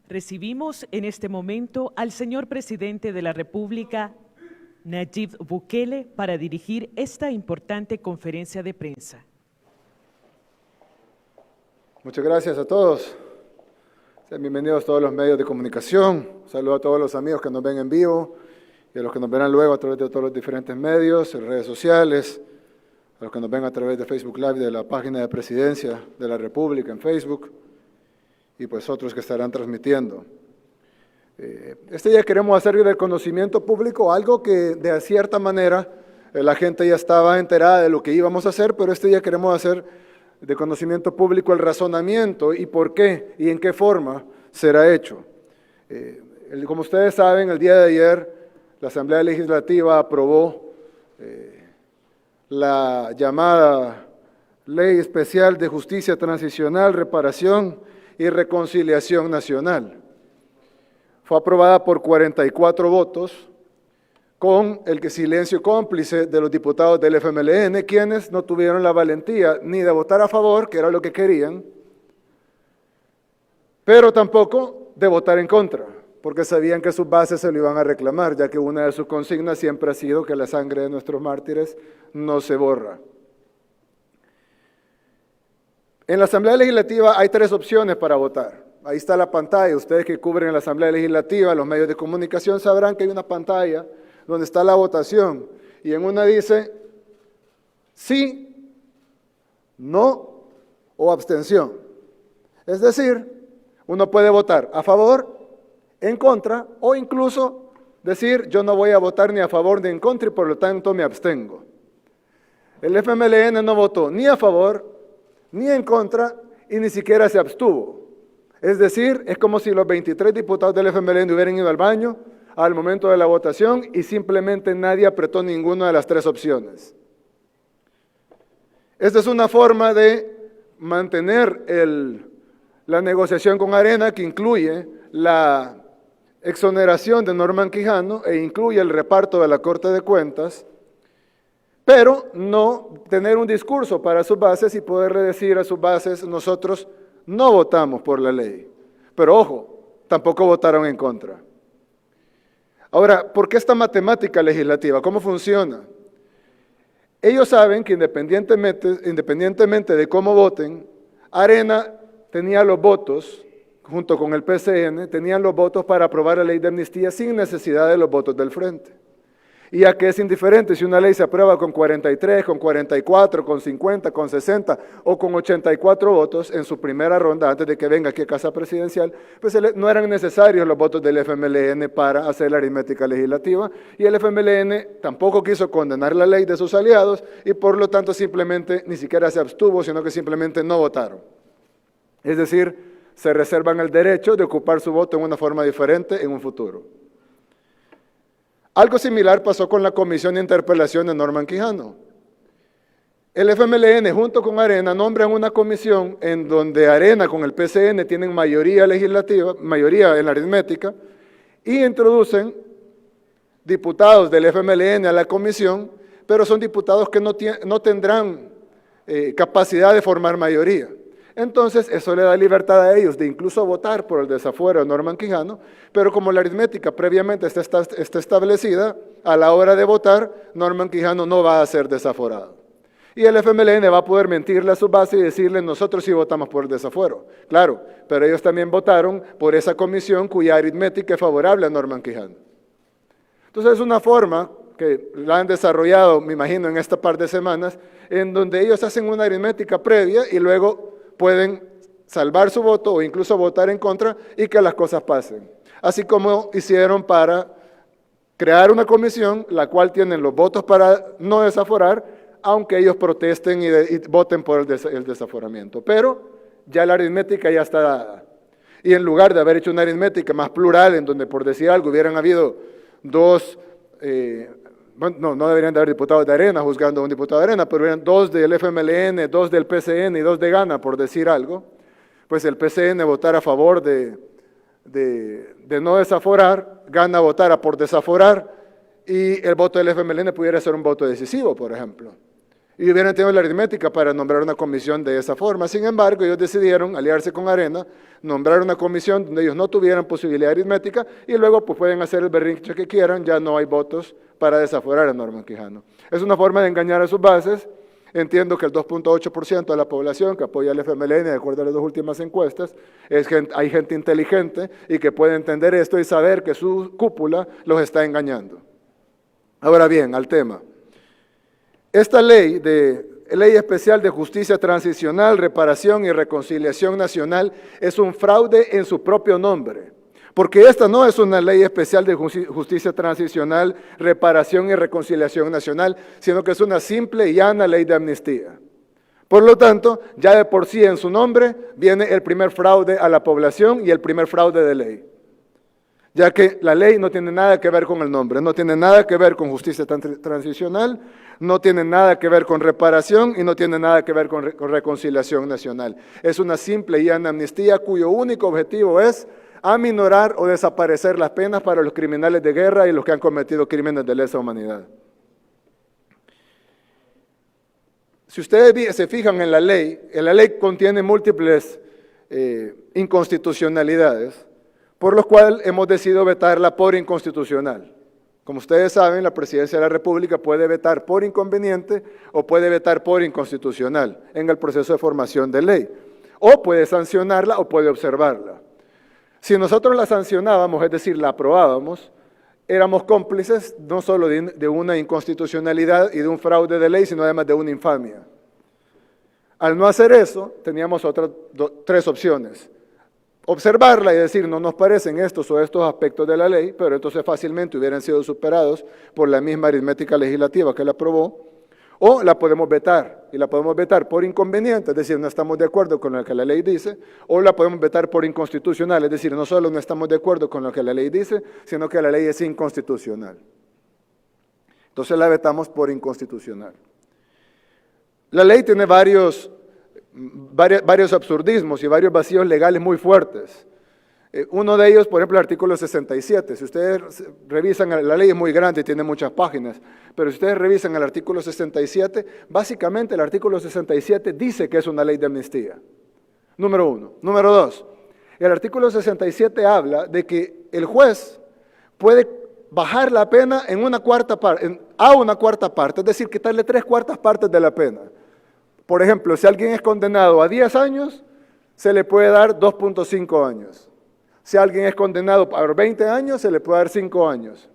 Recibimos en este momento al señor presidente de la República, Nayib Bukele, para dirigir esta importante conferencia de prensa. Muchas gracias a todos. Sean bienvenidos todos los medios de comunicación. Un saludo a todos los amigos que nos ven en vivo y a los que nos verán luego a través de todos los diferentes medios, en redes sociales, a los que nos ven a través de Facebook Live, de la página de Presidencia de la República en Facebook, y pues otros que estarán transmitiendo. Este día queremos hacer del conocimiento público algo que de cierta manera la gente ya estaba enterada de lo que íbamos a hacer, pero este día queremos hacer de conocimiento público el razonamiento y por qué y en qué forma será hecho. Como ustedes saben, el día de ayer la Asamblea Legislativa aprobó la llamada Ley Especial de Justicia Transicional, Reparación y Reconciliación Nacional. Fue aprobada por 44 votos, con el silencio cómplice de los diputados del FMLN, quienes no tuvieron la valentía ni de votar a favor, que era lo que querían, pero tampoco de votar en contra, porque sabían que sus bases se lo iban a reclamar, ya que una de sus consignas siempre ha sido que la sangre de nuestros mártires no se borra. En la Asamblea Legislativa hay 3 opciones para votar. Ahí está la pantalla. Ustedes que cubren la Asamblea Legislativa, los medios de comunicación, sabrán que hay una pantalla donde está la votación. Y en una dice sí, no o abstención. Es decir, uno puede votar a favor, en contra o incluso decir yo no voy a votar ni a favor ni en contra y por lo tanto me abstengo. El FMLN no votó ni a favor ni en contra y ni siquiera se abstuvo. Es decir, es como si los 23 diputados del FMLN hubieran ido al baño al momento de la votación y simplemente nadie apretó ninguna de las 3 opciones. Esta es una forma de mantener la negociación con Arena, que incluye la exoneración de Norman Quijano e incluye el reparto de la Corte de Cuentas, pero no tener un discurso para sus bases y poderle decir a sus bases, nosotros no votamos por la ley. Pero ojo, tampoco votaron en contra. Ahora, ¿por qué esta matemática legislativa? ¿Cómo funciona? Ellos saben que independientemente de cómo voten, Arena tenía los votos, junto con el PCN, tenían los votos para aprobar la ley de amnistía sin necesidad de los votos del Frente. Y ya que es indiferente si una ley se aprueba con 43, con 44, con 50, con 60 o con 84 votos en su primera ronda antes de que venga aquí a Casa Presidencial, pues no eran necesarios los votos del FMLN para hacer la aritmética legislativa y el FMLN tampoco quiso condenar la ley de sus aliados y por lo tanto simplemente ni siquiera se abstuvo, sino que simplemente no votaron. Es decir, se reservan el derecho de ocupar su voto en una forma diferente en un futuro. Algo similar pasó con la comisión de interpelación de Norman Quijano. El FMLN junto con Arena nombran una comisión en donde Arena con el PCN tienen mayoría legislativa, mayoría en la aritmética, y introducen diputados del FMLN a la comisión, pero son diputados que no tendrán capacidad de formar mayoría. Entonces, eso le da libertad a ellos de incluso votar por el desafuero de Norman Quijano, pero como la aritmética previamente está establecida, a la hora de votar, Norman Quijano no va a ser desaforado. Y el FMLN va a poder mentirle a su base y decirle, nosotros sí votamos por el desafuero. Claro, pero ellos también votaron por esa comisión cuya aritmética es favorable a Norman Quijano. Entonces, es una forma que la han desarrollado, me imagino, en esta par de semanas, en donde ellos hacen una aritmética previa y luego pueden salvar su voto o incluso votar en contra y que las cosas pasen. Así como hicieron para crear una comisión, la cual tienen los votos para no desaforar, aunque ellos protesten y voten por el desaforamiento. Pero ya la aritmética ya está dada. Y en lugar de haber hecho una aritmética más plural, en donde por decir algo hubieran habido 2, no deberían de haber diputados de Arena juzgando a un diputado de Arena, pero eran 2 del FMLN, 2 del PCN y 2 de Gana, por decir algo, pues el PCN votara a favor de no desaforar, Gana votara por desaforar y el voto del FMLN pudiera ser un voto decisivo, por ejemplo. y hubieran tenido la aritmética para nombrar una comisión de esa forma. Sin embargo, ellos decidieron aliarse con Arena, nombrar una comisión donde ellos no tuvieran posibilidad aritmética y luego pues pueden hacer el berrinche que quieran, ya no hay votos para desaforar a Norman Quijano. Es una forma de engañar a sus bases. Entiendo que el 2.8% de la población que apoya al FMLN, de acuerdo a las dos últimas encuestas, hay gente inteligente y que puede entender esto y saber que su cúpula los está engañando. Ahora bien, al tema. Esta ley especial de justicia transicional, reparación y reconciliación nacional es un fraude en su propio nombre, porque esta no es una ley especial de justicia transicional, reparación y reconciliación nacional, sino que es una simple y llana ley de amnistía. Por lo tanto, ya de por sí en su nombre viene el primer fraude a la población y el primer fraude de ley, ya que la ley no tiene nada que ver con el nombre, no tiene nada que ver con justicia transicional, no tiene nada que ver con reparación y no tiene nada que ver con reconciliación nacional. Es una simple y llana amnistía cuyo único objetivo es aminorar o desaparecer las penas para los criminales de guerra y los que han cometido crímenes de lesa humanidad. Si ustedes se fijan en la ley contiene múltiples inconstitucionalidades, por lo cual hemos decidido vetarla por inconstitucional. Como ustedes saben, la Presidencia de la República puede vetar por inconveniente o puede vetar por inconstitucional en el proceso de formación de ley, o puede sancionarla o puede observarla. Si nosotros la sancionábamos, es decir, la aprobábamos, éramos cómplices no solo de una inconstitucionalidad y de un fraude de ley, sino además de una infamia. Al no hacer eso, teníamos otras tres opciones. Observarla y decir, no nos parecen estos o estos aspectos de la ley, pero entonces fácilmente hubieran sido superados por la misma aritmética legislativa que la aprobó, o la podemos vetar, y la podemos vetar por inconveniente, es decir, no estamos de acuerdo con lo que la ley dice, o la podemos vetar por inconstitucional, es decir, no solo no estamos de acuerdo con lo que la ley dice, sino que la ley es inconstitucional. Entonces la vetamos por inconstitucional. La ley tiene varios absurdismos y varios vacíos legales muy fuertes. Uno de ellos, por ejemplo, el artículo 67. Si ustedes revisan, la ley es muy grande y tiene muchas páginas, pero si ustedes revisan el artículo 67, básicamente el artículo 67 dice que es una ley de amnistía. Número uno. Número dos, el artículo 67 habla de que el juez puede bajar la pena a una cuarta parte, es decir, quitarle 3/4 partes de la pena. Por ejemplo, si alguien es condenado a 10 años, se le puede dar 2.5 años. Si alguien es condenado a 20 años, se le puede dar 5 años.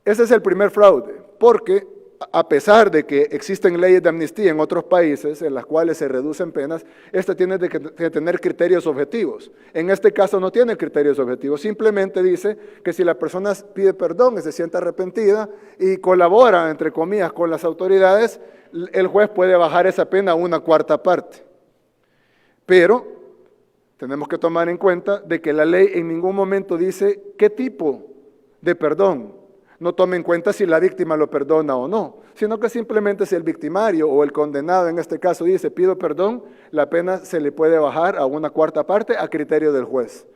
Ese es el primer fraude, porque a pesar de que existen leyes de amnistía en otros países en las cuales se reducen penas, esta tiene que tener criterios objetivos. En este caso no tiene criterios objetivos, simplemente dice que si la persona pide perdón y se siente arrepentida y colabora, entre comillas, con las autoridades, el juez puede bajar esa pena a una cuarta parte. Pero tenemos que tomar en cuenta de que la ley en ningún momento dice qué tipo de perdón. No tome en cuenta si la víctima lo perdona o no, sino que simplemente si el victimario o el condenado en este caso dice pido perdón, la pena se le puede bajar a una cuarta parte a criterio del juez.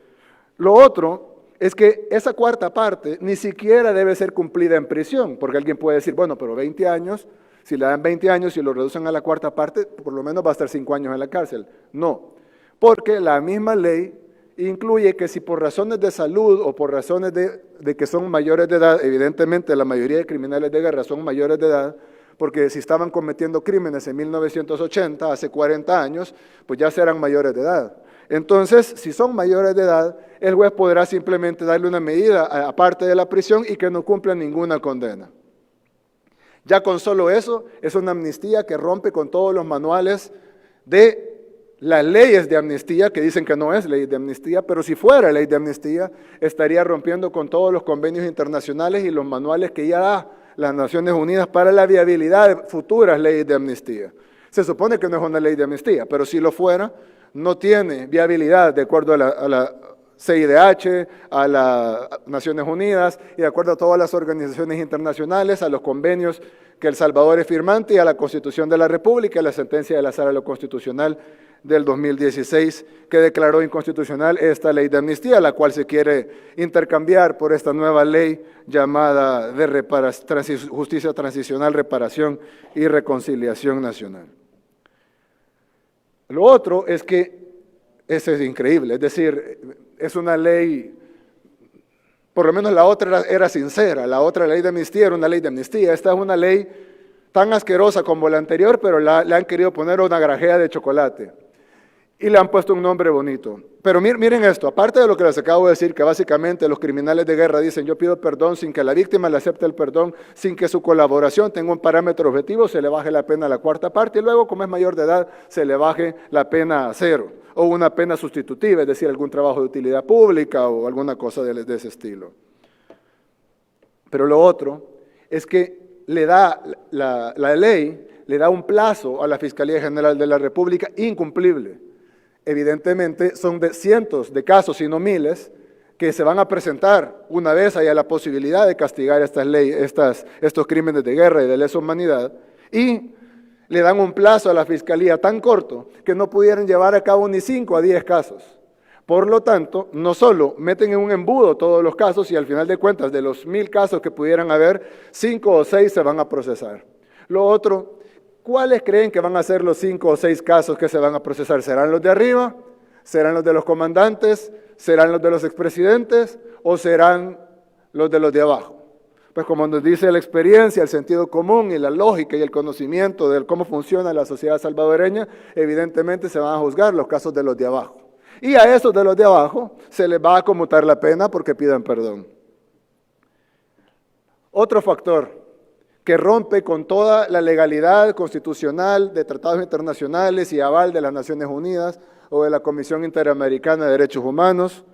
Lo otro es que esa cuarta parte ni siquiera debe ser cumplida en prisión, porque alguien puede decir, bueno, pero 20 años, si le dan 20 años y lo reducen a la cuarta parte, por lo menos va a estar 5 años en la cárcel. No, porque la misma ley incluye que si por razones de salud o por razones de que son mayores de edad, evidentemente la mayoría de criminales de guerra son mayores de edad, porque si estaban cometiendo crímenes en 1980, hace 40 años, pues ya serán mayores de edad. Entonces, si son mayores de edad, el juez podrá simplemente darle una medida aparte de la prisión y que no cumplan ninguna condena. Ya con solo eso, es una amnistía que rompe con todos los manuales de las leyes de amnistía, que dicen que no es ley de amnistía, pero si fuera ley de amnistía, estaría rompiendo con todos los convenios internacionales y los manuales que ya da las Naciones Unidas para la viabilidad de futuras leyes de amnistía. Se supone que no es una ley de amnistía, pero si lo fuera, no tiene viabilidad de acuerdo a la CIDH, a las Naciones Unidas y de acuerdo a todas las organizaciones internacionales, a los convenios que El Salvador es firmante y a la Constitución de la República y a la sentencia de la Sala de lo Constitucional del 2016 que declaró inconstitucional esta ley de amnistía, la cual se quiere intercambiar por esta nueva ley llamada de Justicia Transicional, Reparación y Reconciliación Nacional. Lo otro es que, eso es increíble, es decir, es una ley, por lo menos la otra era sincera, la otra ley de amnistía era una ley de amnistía, esta es una ley tan asquerosa como la anterior, pero le han querido poner una grajea de chocolate y le han puesto un nombre bonito. Pero miren esto, aparte de lo que les acabo de decir, que básicamente los criminales de guerra dicen yo pido perdón sin que la víctima le acepte el perdón, sin que su colaboración tenga un parámetro objetivo, se le baje la pena a la cuarta parte y luego, como es mayor de edad, se le baje la pena a 0 o una pena sustitutiva, es decir, algún trabajo de utilidad pública o alguna cosa de ese estilo. Pero lo otro es que le da la ley le da un plazo a la Fiscalía General de la República incumplible. Evidentemente son de cientos de casos, si no miles, que se van a presentar una vez haya la posibilidad de castigar estos crímenes de guerra y de lesa humanidad, y le dan un plazo a la Fiscalía tan corto que no pudieran llevar a cabo ni 5 a 10 casos. Por lo tanto, no solo meten en un embudo todos los casos y al final de cuentas de los 1000 casos que pudieran haber, 5 o 6 se van a procesar. Lo otro, ¿cuáles creen que van a ser los 5 o 6 casos que se van a procesar? ¿Serán los de arriba? ¿Serán los de los comandantes? ¿Serán los de los expresidentes? ¿O serán los de abajo? Pues como nos dice la experiencia, el sentido común y la lógica y el conocimiento de cómo funciona la sociedad salvadoreña, evidentemente se van a juzgar los casos de los de abajo. Y a esos de los de abajo se les va a conmutar la pena porque pidan perdón. Otro factor que rompe con toda la legalidad constitucional de tratados internacionales y aval de las Naciones Unidas o de la Comisión Interamericana de Derechos Humanos,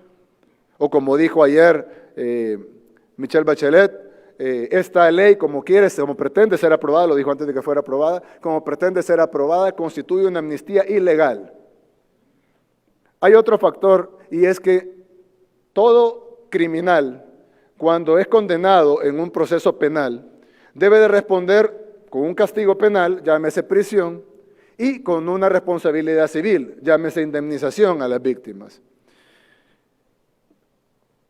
o como dijo ayer Michelle Bachelet, esta ley, como pretende ser aprobada, lo dijo antes de que fuera aprobada, como pretende ser aprobada, constituye una amnistía ilegal. Hay otro factor, y es que todo criminal, cuando es condenado en un proceso penal, debe de responder con un castigo penal, llámese prisión, y con una responsabilidad civil, llámese indemnización a las víctimas.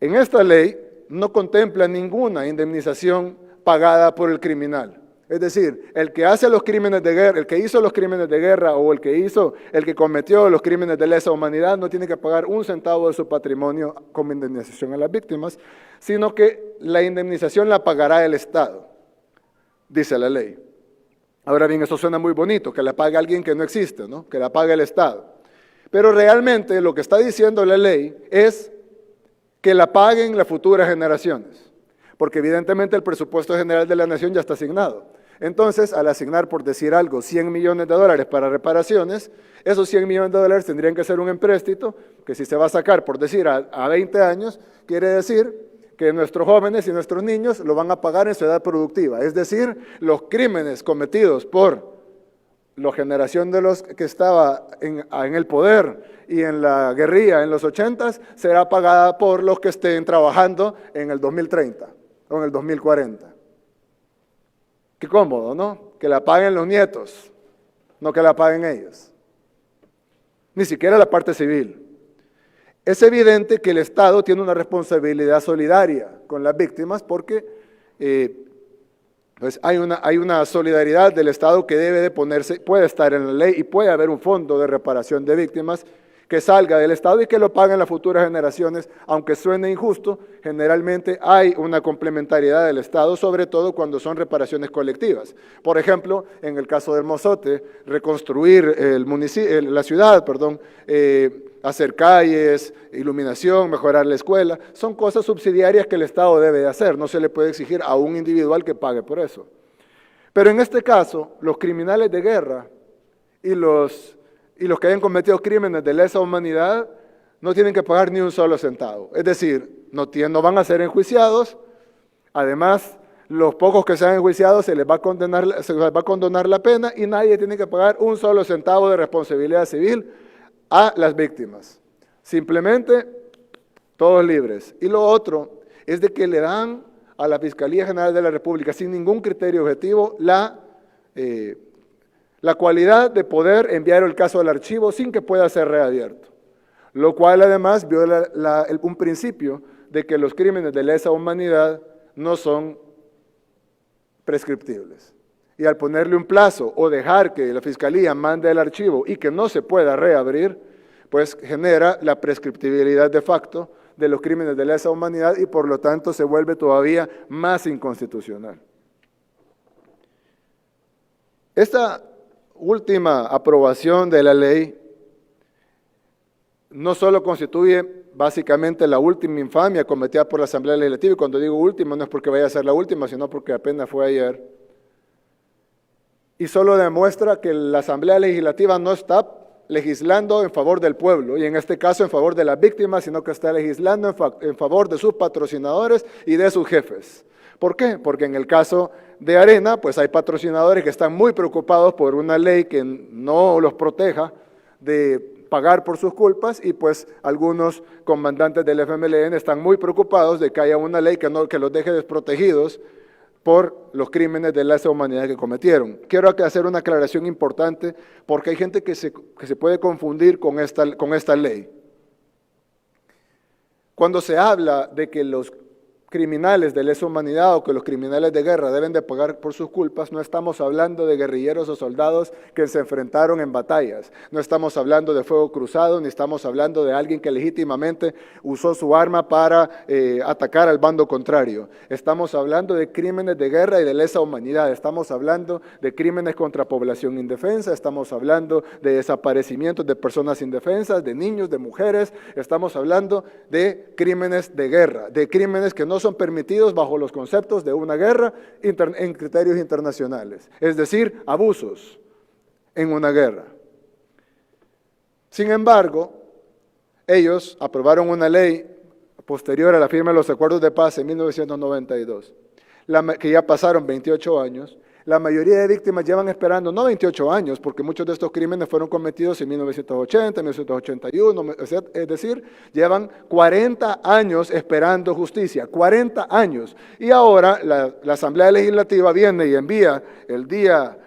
En esta ley no contempla ninguna indemnización pagada por el criminal. Es decir, el que hace los crímenes de guerra, el que hizo los crímenes de guerra o el que cometió los crímenes de lesa humanidad no tiene que pagar un centavo de su patrimonio como indemnización a las víctimas, sino que la indemnización la pagará el Estado, dice la ley. Ahora bien, eso suena muy bonito, que la pague alguien que no existe, ¿no? Que la pague el Estado. Pero realmente lo que está diciendo la ley es que la paguen las futuras generaciones, porque evidentemente el presupuesto general de la nación ya está asignado. Entonces, al asignar, por decir algo, $100 millones para reparaciones, esos $100 millones tendrían que ser un empréstito, que si se va a sacar, por decir, a 20 años, quiere decir que nuestros jóvenes y nuestros niños lo van a pagar en su edad productiva. Es decir, los crímenes cometidos por la generación de los que estaba en el poder y en la guerrilla en los 80s, será pagada por los que estén trabajando en el 2030 o en el 2040. Qué cómodo, ¿no? Que la paguen los nietos, no que la paguen ellos. Ni siquiera la parte civil. Es evidente que el Estado tiene una responsabilidad solidaria con las víctimas porque pues hay una solidaridad del Estado que debe de ponerse, puede estar en la ley y puede haber un fondo de reparación de víctimas que salga del Estado y que lo paguen las futuras generaciones, aunque suene injusto, generalmente hay una complementariedad del Estado, sobre todo cuando son reparaciones colectivas. Por ejemplo, en el caso del Mozote, reconstruir la ciudad, hacer calles, iluminación, mejorar la escuela, son cosas subsidiarias que el Estado debe de hacer, no se le puede exigir a un individual que pague por eso. Pero en este caso, los criminales de guerra y los que hayan cometido crímenes de lesa humanidad no tienen que pagar ni un solo centavo. Es decir, no van a ser enjuiciados. Además, los pocos que sean enjuiciados se les va a condonar la pena y nadie tiene que pagar un solo centavo de responsabilidad civil a las víctimas. Simplemente, todos libres. Y lo otro es de que le dan a la Fiscalía General de la República, sin ningún criterio objetivo, la la cualidad de poder enviar el caso al archivo sin que pueda ser reabierto, lo cual además viola un principio de que los crímenes de lesa humanidad no son prescriptibles. Y al ponerle un plazo o dejar que la Fiscalía mande el archivo y que no se pueda reabrir, pues genera la prescriptibilidad de facto de los crímenes de lesa humanidad y por lo tanto se vuelve todavía más inconstitucional. Esta última aprobación de la ley no solo constituye básicamente la última infamia cometida por la Asamblea Legislativa, y cuando digo última no es porque vaya a ser la última, sino porque apenas fue ayer, y solo demuestra que la Asamblea Legislativa no está legislando en favor del pueblo, y en este caso en favor de las víctimas, sino que está legislando en favor de sus patrocinadores y de sus jefes. ¿Por qué? Porque en el caso de Arena, pues hay patrocinadores que están muy preocupados por una ley que no los proteja de pagar por sus culpas, y pues algunos comandantes del FMLN están muy preocupados de que haya una ley que los deje desprotegidos por los crímenes de lesa humanidad que cometieron. Quiero hacer una aclaración importante porque hay gente que se puede confundir con esta ley. Cuando se habla de que los criminales de lesa humanidad o que los criminales de guerra deben de pagar por sus culpas, no estamos hablando de guerrilleros o soldados que se enfrentaron en batallas, no estamos hablando de fuego cruzado, ni estamos hablando de alguien que legítimamente usó su arma para atacar al bando contrario. Estamos hablando de crímenes de guerra y de lesa humanidad, estamos hablando de crímenes contra población indefensa, estamos hablando de desaparecimientos de personas indefensas, de niños, de mujeres, estamos hablando de crímenes de guerra, de crímenes que no son permitidos bajo los conceptos de una guerra en criterios internacionales, es decir, abusos en una guerra. Sin embargo, ellos aprobaron una ley posterior a la firma de los acuerdos de paz en 1992, que ya pasaron 28 años. La mayoría de víctimas llevan esperando, no 28 años, porque muchos de estos crímenes fueron cometidos en 1980, 1981, es decir, llevan 40 años esperando justicia, 40 años. Y ahora la Asamblea Legislativa viene y envía el día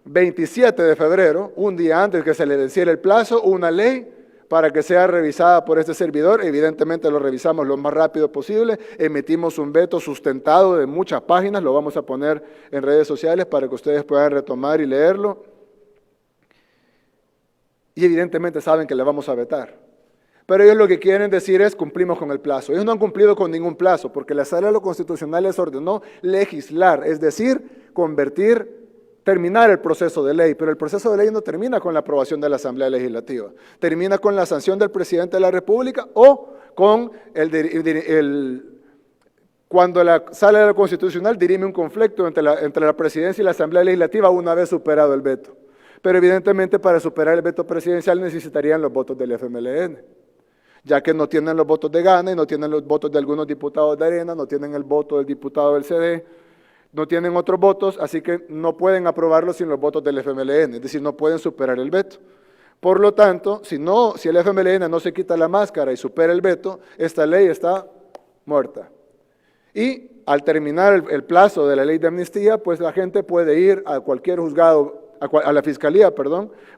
27 de febrero, un día antes que se le venciera el plazo, una ley para que sea revisada por este servidor. Evidentemente lo revisamos lo más rápido posible, emitimos un veto sustentado de muchas páginas, lo vamos a poner en redes sociales para que ustedes puedan retomar y leerlo. Y evidentemente saben que le vamos a vetar. Pero ellos lo que quieren decir es cumplimos con el plazo. Ellos no han cumplido con ningún plazo, porque la Sala de lo Constitucional les ordenó legislar, es decir, terminar el proceso de ley, pero el proceso de ley no termina con la aprobación de la Asamblea Legislativa, termina con la sanción del Presidente de la República o con cuando la Sala de lo Constitucional dirime un conflicto entre la Presidencia y la Asamblea Legislativa una vez superado el veto. Pero evidentemente para superar el veto presidencial necesitarían los votos del FMLN, ya que no tienen los votos de Gana y no tienen los votos de algunos diputados de Arena, no tienen el voto del diputado del CD, no tienen otros votos, así que no pueden aprobarlo sin los votos del FMLN, es decir, no pueden superar el veto. Por lo tanto, si el FMLN no se quita la máscara y supera el veto, esta ley está muerta. Y al terminar el plazo de la ley de amnistía, pues la gente puede ir a cualquier juzgado, a la Fiscalía,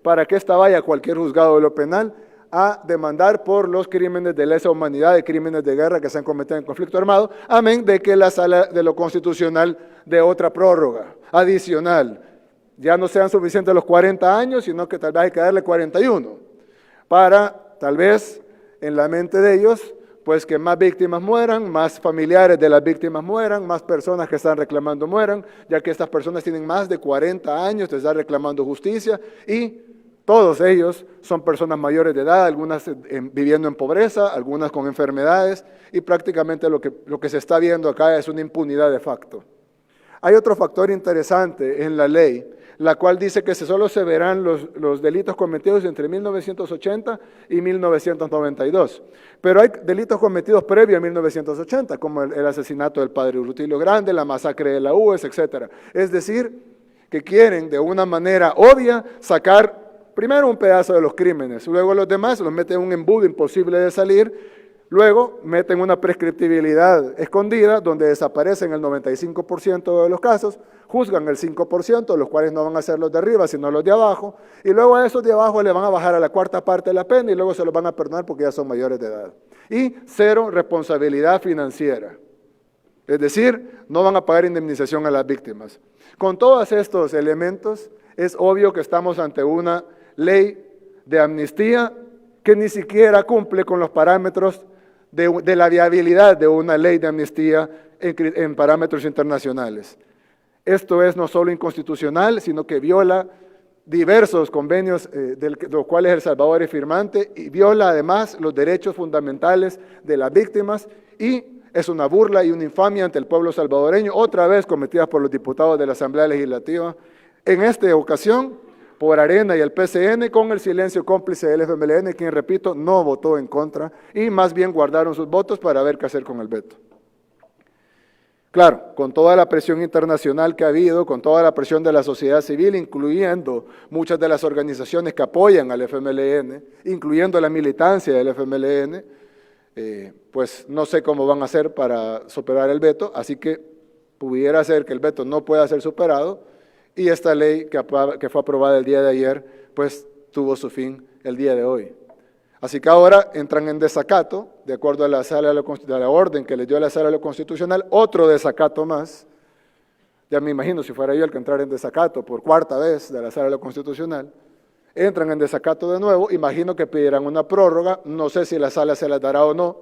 para que esta vaya a cualquier juzgado de lo penal a demandar por los crímenes de lesa humanidad, de crímenes de guerra que se han cometido en conflicto armado, amén de que la Sala de lo Constitucional dé otra prórroga adicional. Ya no sean suficientes los 40 años, sino que tal vez hay que darle 41, para tal vez en la mente de ellos, pues que más víctimas mueran, más familiares de las víctimas mueran, más personas que están reclamando mueran, ya que estas personas tienen más de 40 años de estar reclamando justicia y todos ellos son personas mayores de edad, algunas viviendo en pobreza, algunas con enfermedades, y prácticamente lo que se está viendo acá es una impunidad de facto. Hay otro factor interesante en la ley, la cual dice que solo se verán los delitos cometidos entre 1980 y 1992. Pero hay delitos cometidos previo a 1980, como el asesinato del padre Rutilio Grande, la masacre de la UES, etc. Es decir, que quieren de una manera obvia sacar primero un pedazo de los crímenes, luego los demás los meten en un embudo imposible de salir, Luego meten una prescriptibilidad escondida donde desaparecen el 95% de los casos, juzgan el 5%, los cuales no van a ser los de arriba, sino los de abajo, y luego a esos de abajo le van a bajar a la cuarta parte de la pena y luego se los van a perdonar porque ya son mayores de edad. Y cero responsabilidad financiera. Es decir, no van a pagar indemnización a las víctimas. Con todos estos elementos, es obvio que estamos ante una ley de amnistía que ni siquiera cumple con los parámetros de la viabilidad de una ley de amnistía en parámetros internacionales. Esto es no solo inconstitucional, sino que viola diversos convenios de los cuales El Salvador es firmante y viola además los derechos fundamentales de las víctimas y es una burla y una infamia ante el pueblo salvadoreño, otra vez cometidas por los diputados de la Asamblea Legislativa, en esta ocasión por Arena y el PCN, con el silencio cómplice del FMLN, quien, repito, no votó en contra y más bien guardaron sus votos para ver qué hacer con el veto. Claro, con toda la presión internacional que ha habido, con toda la presión de la sociedad civil, incluyendo muchas de las organizaciones que apoyan al FMLN, incluyendo la militancia del FMLN, pues no sé cómo van a hacer para superar el veto, así que pudiera ser que el veto no pueda ser superado y esta ley que fue aprobada el día de ayer, pues tuvo su fin el día de hoy. Así que ahora entran en desacato, de acuerdo a la orden que les dio la Sala de lo Constitucional, otro desacato más. Ya me imagino si fuera yo el que entrara en desacato por cuarta vez de la Sala de lo Constitucional. Entran en desacato de nuevo, imagino que pedirán una prórroga, no sé si la Sala se las dará o no,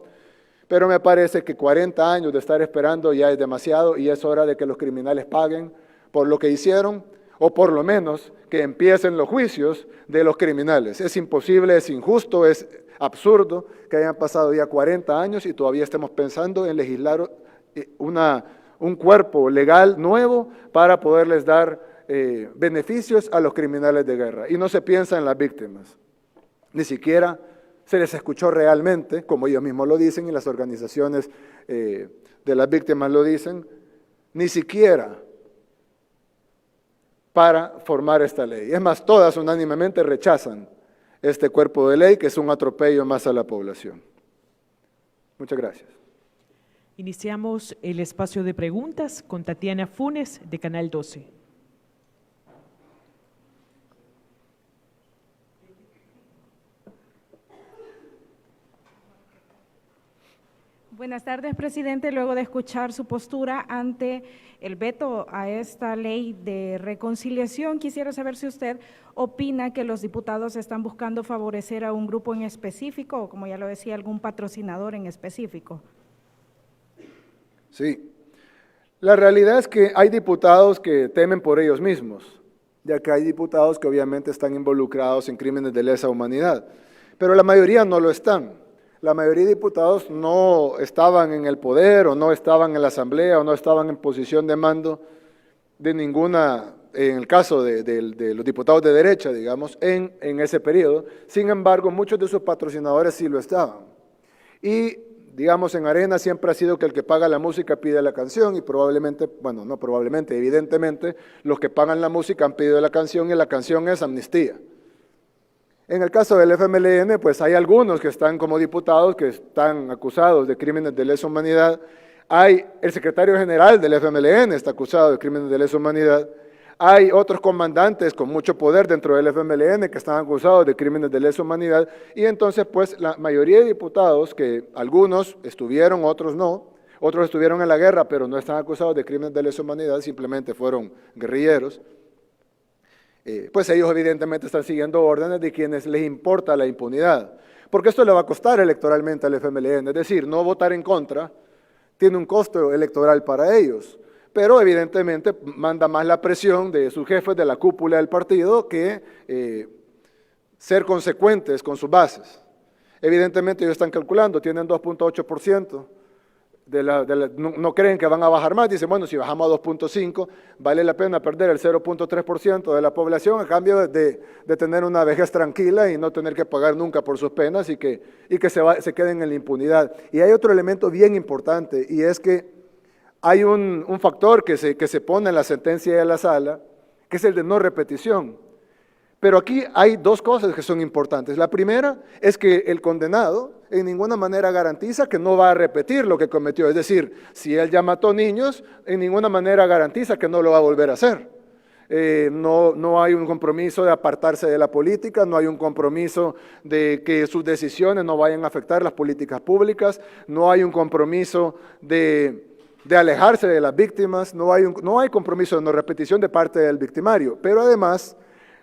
pero me parece que 40 años de estar esperando ya es demasiado y es hora de que los criminales paguen por lo que hicieron, o por lo menos que empiecen los juicios de los criminales. Es imposible, es injusto, es absurdo que hayan pasado ya 40 años y todavía estemos pensando en legislar un cuerpo legal nuevo para poderles dar beneficios a los criminales de guerra. Y no se piensa en las víctimas. Ni siquiera se les escuchó realmente, como ellos mismos lo dicen y las organizaciones de las víctimas lo dicen, ni siquiera para formar esta ley. Es más, todas unánimemente rechazan este cuerpo de ley que es un atropello más a la población. Muchas gracias. Iniciamos el espacio de preguntas con Tatiana Funes, de Canal 12. Buenas tardes, presidente. Luego de escuchar su postura ante el veto a esta ley de reconciliación, quisiera saber si usted opina que los diputados están buscando favorecer a un grupo en específico o, como ya lo decía, algún patrocinador en específico. Sí, la realidad es que hay diputados que temen por ellos mismos, ya que hay diputados que obviamente están involucrados en crímenes de lesa humanidad, pero la mayoría no lo están. La mayoría de diputados no estaban en el poder o no estaban en la asamblea o no estaban en posición de mando de ninguna, en el caso de los diputados de derecha, digamos, en ese periodo. Sin embargo, muchos de sus patrocinadores sí lo estaban. Y, digamos, en Arena siempre ha sido que el que paga la música pide la canción y probablemente, bueno, no probablemente, evidentemente, los que pagan la música han pedido la canción y la canción es amnistía. En el caso del FMLN, pues hay algunos que están como diputados que están acusados de crímenes de lesa humanidad. Hay el secretario general del FMLN está acusado de crímenes de lesa humanidad. Hay otros comandantes con mucho poder dentro del FMLN que están acusados de crímenes de lesa humanidad. Y entonces, pues, la mayoría de diputados, que algunos estuvieron, otros no, otros estuvieron en la guerra, pero no están acusados de crímenes de lesa humanidad, simplemente fueron guerrilleros. Pues ellos evidentemente están siguiendo órdenes de quienes les importa la impunidad, porque esto le va a costar electoralmente al FMLN, es decir, no votar en contra tiene un costo electoral para ellos, pero evidentemente manda más la presión de sus jefes de la cúpula del partido que ser consecuentes con sus bases. Evidentemente ellos están calculando, tienen 2.8%. No creen que van a bajar más, dicen, bueno, si bajamos a 2.5, vale la pena perder el 0.3% de la población a cambio de tener una vejez tranquila y no tener que pagar nunca por sus penas y que se queden en la impunidad. Y hay otro elemento bien importante y es que hay un factor que se pone en la sentencia de la sala, que es el de no repetición. Pero aquí hay dos cosas que son importantes. La primera es que el condenado en ninguna manera garantiza que no va a repetir lo que cometió. Es decir, si él ya mató niños, en ninguna manera garantiza que no lo va a volver a hacer. No hay un compromiso de apartarse de la política, no hay un compromiso de que sus decisiones no vayan a afectar las políticas públicas, no hay un compromiso de alejarse de las víctimas, no hay compromiso de no repetición de parte del victimario, pero además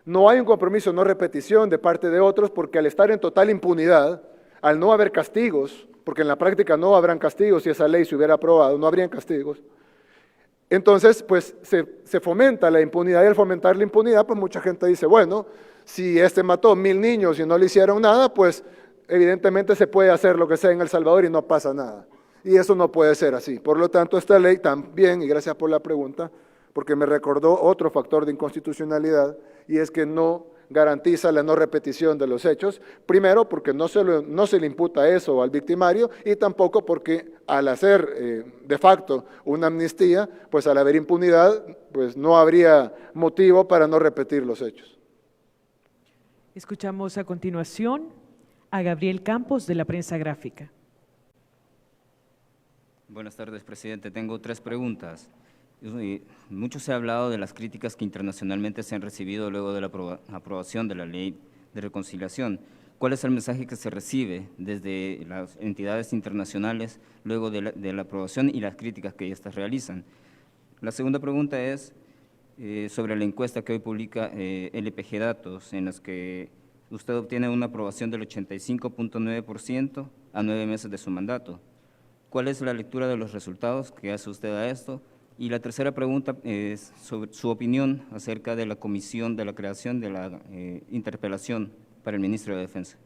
no hay un compromiso de no repetición de parte de otros porque al estar en total impunidad, al no haber castigos, porque en la práctica no habrán castigos si esa ley se hubiera aprobado, no habrían castigos. Entonces, pues se fomenta la impunidad y al fomentar la impunidad, pues mucha gente dice, bueno, si este mató 1000 niños y no le hicieron nada, pues evidentemente se puede hacer lo que sea en El Salvador y no pasa nada. Y eso no puede ser así. Por lo tanto, esta ley también, y gracias por la pregunta, porque me recordó otro factor de inconstitucionalidad, y es que no garantiza la no repetición de los hechos, primero porque no se le imputa eso al victimario y tampoco porque al hacer de facto una amnistía, pues al haber impunidad, pues no habría motivo para no repetir los hechos. Escuchamos a continuación a Gabriel Campos de la Prensa Gráfica. Buenas tardes, presidente. Tengo 3 preguntas. Mucho se ha hablado de las críticas que internacionalmente se han recibido luego de la aprobación de la ley de reconciliación. ¿Cuál es el mensaje que se recibe desde las entidades internacionales luego de la aprobación y las críticas que estas realizan? La segunda pregunta es sobre la encuesta que hoy publica LPG Datos, en las que usted obtiene una aprobación del 85.9% a 9 meses de su mandato. ¿Cuál es la lectura de los resultados que hace usted a esto? Y la tercera pregunta es sobre su opinión acerca de la comisión de la creación de la interpelación para el ministro de Defensa.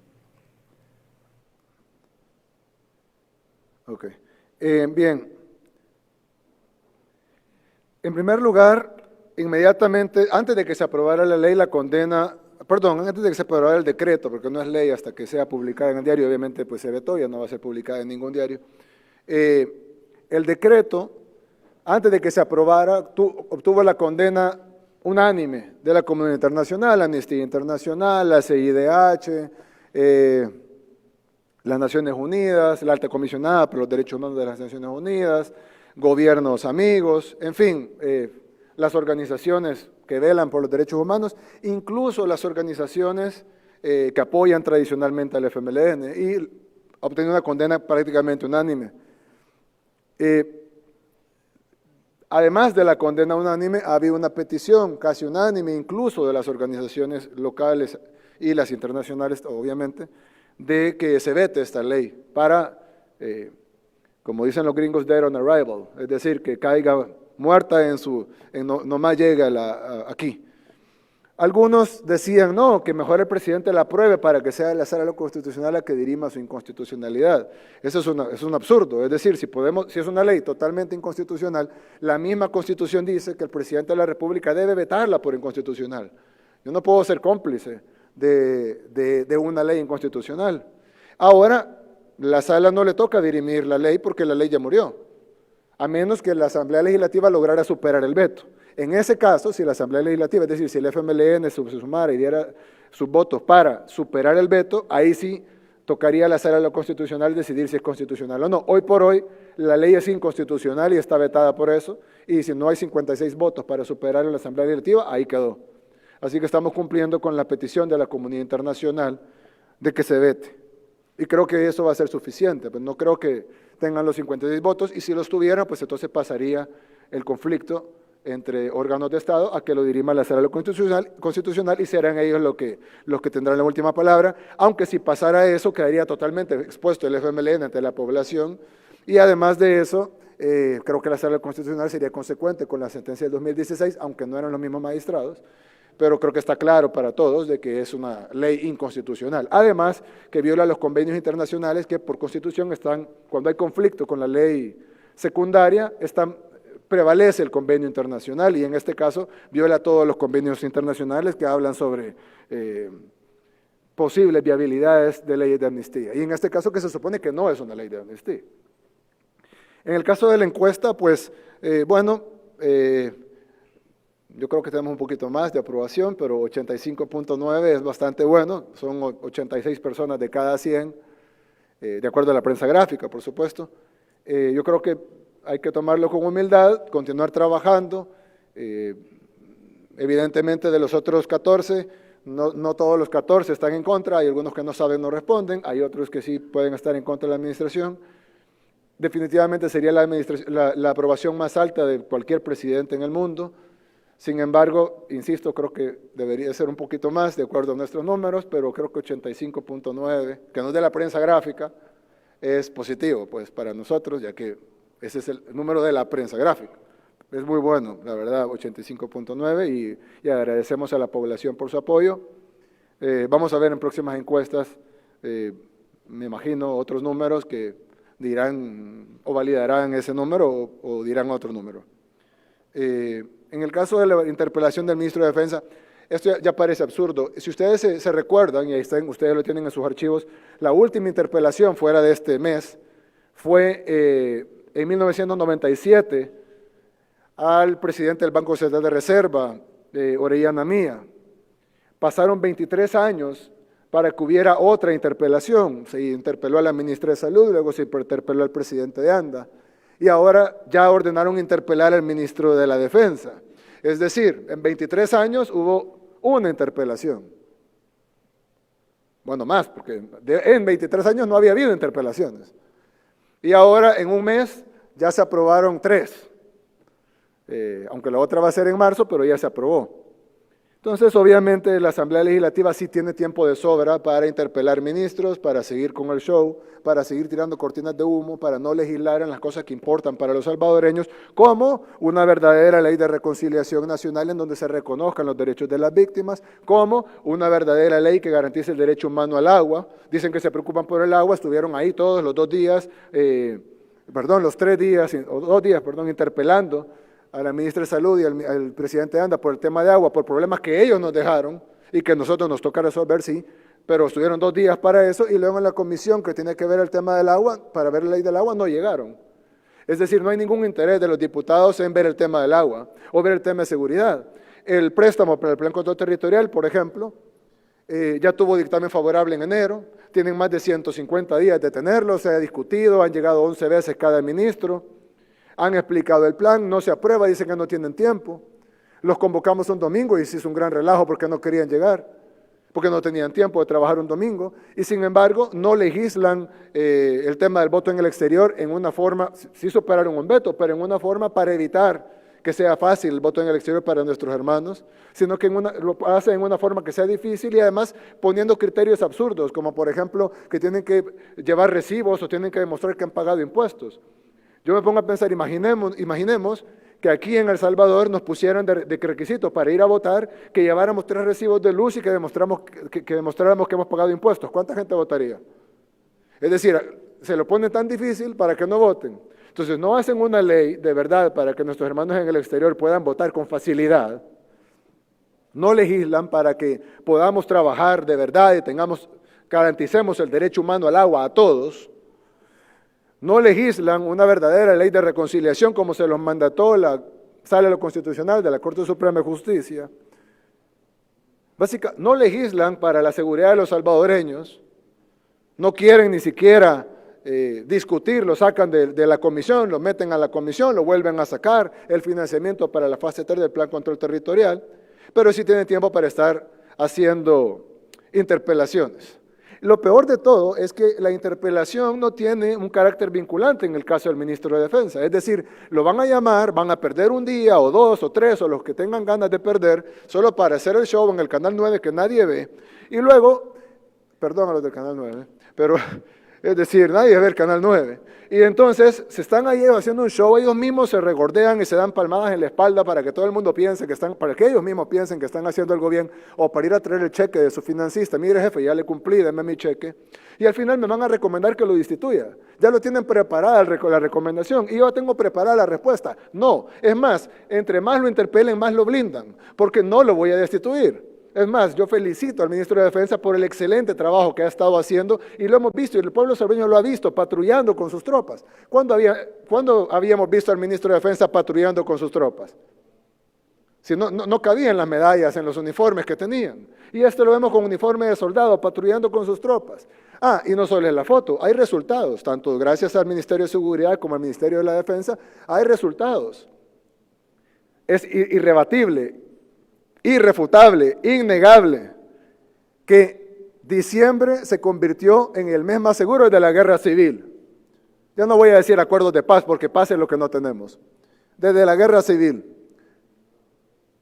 Ok. Bien. En primer lugar, inmediatamente, antes de que se aprobara la ley, antes de que se aprobara el decreto, porque no es ley hasta que sea publicada en el diario, obviamente pues se vetó, ya no va a ser publicada en ningún diario. El decreto, antes de que se aprobara, obtuvo la condena unánime de la comunidad internacional, Amnistía Internacional, la CIDH, las Naciones Unidas, la Alta Comisionada por los Derechos Humanos de las Naciones Unidas, gobiernos amigos, en fin, las organizaciones que velan por los derechos humanos, incluso las organizaciones que apoyan tradicionalmente al FMLN, y obtiene una condena prácticamente unánime. Además de la condena unánime, ha habido una petición casi unánime, incluso de las organizaciones locales y las internacionales, obviamente, de que se vete esta ley para, como dicen los gringos, dead on arrival, es decir, que caiga muerta nomás llega aquí. Algunos decían, no, que mejor el presidente la apruebe para que sea la sala constitucional la que dirima su inconstitucionalidad. Eso es un absurdo, es decir, si es una ley totalmente inconstitucional, la misma Constitución dice que el presidente de la República debe vetarla por inconstitucional. Yo no puedo ser cómplice de una ley inconstitucional. Ahora, la sala no le toca dirimir la ley porque la ley ya murió, a menos que la Asamblea Legislativa lograra superar el veto. En ese caso, si la Asamblea Legislativa, es decir, si el FMLN se sumara y diera sus votos para superar el veto, ahí sí tocaría a la Sala Constitucional decidir si es constitucional o no. Hoy por hoy, la ley es inconstitucional y está vetada por eso, y si no hay 56 votos para superar en la Asamblea Legislativa, ahí quedó. Así que estamos cumpliendo con la petición de la comunidad internacional de que se vete. Y creo que eso va a ser suficiente, pues no creo que tengan los 56 votos, y si los tuvieran, pues entonces el conflicto entre órganos de Estado a que lo dirima la Sala Constitucional y serán ellos los que tendrán la última palabra, aunque si pasara eso quedaría totalmente expuesto el FMLN ante la población, y además de eso, creo que la Sala Constitucional sería consecuente con la sentencia del 2016, aunque no eran los mismos magistrados, pero creo que está claro para todos de que es una ley inconstitucional. Además, que viola los convenios internacionales que por Constitución están, cuando hay conflicto con la ley secundaria, prevalece el convenio internacional y en este caso viola todos los convenios internacionales que hablan sobre posibles viabilidades de leyes de amnistía. Y en este caso que se supone que no es una ley de amnistía. En el caso de la encuesta, pues, Yo creo que tenemos un poquito más de aprobación, pero 85.9 es bastante bueno. Son 86 personas de cada 100, de acuerdo a la prensa gráfica, por supuesto. Yo creo que hay que tomarlo con humildad, continuar trabajando. Evidentemente, de los otros 14, no todos los 14 están en contra. Hay algunos que no saben, no responden. Hay otros que sí pueden estar en contra de la administración. Definitivamente sería la aprobación más alta de cualquier presidente en el mundo. Sin embargo, insisto, creo que debería ser un poquito más de acuerdo a nuestros números, pero creo que 85.9, que no es de la prensa gráfica, es positivo pues para nosotros, ya que ese es el número de la prensa gráfica. Es muy bueno, la verdad, 85.9, y agradecemos a la población por su apoyo. Vamos a ver en próximas encuestas, me imagino, otros números que dirán o validarán ese número o dirán otro número. En el caso de la interpelación del ministro de Defensa, esto ya parece absurdo. Si ustedes se recuerdan, y ahí están, ustedes lo tienen en sus archivos, la última interpelación fuera de este mes fue en 1997 al presidente del Banco Central de Reserva, Orellana Mía. Pasaron 23 años para que hubiera otra interpelación. Se interpeló a la ministra de Salud, luego se interpeló al presidente de ANDA. Y ahora ya ordenaron interpelar al ministro de la Defensa. Es decir, en 23 años hubo una interpelación. Bueno, más, porque en 23 años no había habido interpelaciones. Y ahora, en un mes, ya se aprobaron 3. Aunque la otra va a ser en marzo, pero ya se aprobó. Entonces, obviamente, la Asamblea Legislativa sí tiene tiempo de sobra para interpelar ministros, para seguir con el show, para seguir tirando cortinas de humo, para no legislar en las cosas que importan para los salvadoreños, como una verdadera ley de reconciliación nacional en donde se reconozcan los derechos de las víctimas, como una verdadera ley que garantice el derecho humano al agua. Dicen que se preocupan por el agua, estuvieron ahí todos los 2 días, los 3 días, o 2 días, interpelando a la ministra de Salud y al presidente de ANDA por el tema de agua, por problemas que ellos nos dejaron y que nosotros nos toca resolver, sí, pero estuvieron 2 días para eso, y luego en la comisión que tiene que ver el tema del agua, para ver la ley del agua, no llegaron. Es decir, no hay ningún interés de los diputados en ver el tema del agua o ver el tema de seguridad. El préstamo para el Plan Control Territorial, por ejemplo, ya tuvo dictamen favorable en enero, tienen más de 150 días de tenerlo, se ha discutido, han llegado 11 veces cada ministro, han explicado el plan, no se aprueba, dicen que no tienen tiempo. Los convocamos un domingo y se hizo un gran relajo porque no querían llegar, porque no tenían tiempo de trabajar un domingo, y sin embargo no legislan el tema del voto en el exterior en una forma, sí superaron un veto, pero en una forma para evitar que sea fácil el voto en el exterior para nuestros hermanos, sino que lo hacen en una forma que sea difícil y además poniendo criterios absurdos, como por ejemplo que tienen que llevar recibos o tienen que demostrar que han pagado impuestos. Yo me pongo a pensar, imaginemos que aquí en El Salvador nos pusieran de requisito para ir a votar que lleváramos 3 recibos de luz y que demostráramos que hemos pagado impuestos. ¿Cuánta gente votaría? Es decir, se lo ponen tan difícil para que no voten. Entonces, no hacen una ley de verdad para que nuestros hermanos en el exterior puedan votar con facilidad. No legislan para que podamos trabajar de verdad y garanticemos el derecho humano al agua a todos. No legislan una verdadera ley de reconciliación como se los mandató la Sala Constitucional de la Corte Suprema de Justicia. No legislan para la seguridad de los salvadoreños, no quieren ni siquiera discutir, lo sacan de la comisión, lo meten a la comisión, lo vuelven a sacar, el financiamiento para la fase 3 del Plan Control Territorial, pero sí tienen tiempo para estar haciendo interpelaciones. Lo peor de todo es que la interpelación no tiene un carácter vinculante en el caso del ministro de Defensa. Es decir, lo van a llamar, van a perder un día o 2 o 3 o los que tengan ganas de perder, solo para hacer el show en el Canal 9 que nadie ve. Y luego, perdón a los del Canal 9, pero es decir, nadie ve el Canal 9. Y entonces se están ahí haciendo un show, ellos mismos se regordean y se dan palmadas en la espalda para que todo el mundo piense para que ellos mismos piensen que están haciendo algo bien, o para ir a traer el cheque de su financista. Mire, jefe, ya le cumplí, deme mi cheque. Y al final me van a recomendar que lo destituya. Ya lo tienen preparada la recomendación y yo tengo preparada la respuesta. No, es más, entre más lo interpelen, más lo blindan, porque no lo voy a destituir. Es más, yo felicito al ministro de Defensa por el excelente trabajo que ha estado haciendo y lo hemos visto, y el pueblo salvadoreño lo ha visto, patrullando con sus tropas. ¿Cuándo habíamos visto al ministro de Defensa patrullando con sus tropas? Si no cabían las medallas en los uniformes que tenían. Y esto lo vemos con uniforme de soldado, patrullando con sus tropas. Y no solo es la foto, hay resultados, tanto gracias al Ministerio de Seguridad como al Ministerio de la Defensa, hay resultados. Es irrebatible, irrefutable, innegable, que diciembre se convirtió en el mes más seguro de la guerra civil. Ya no voy a decir acuerdos de paz, porque paz es lo que no tenemos. Desde la guerra civil.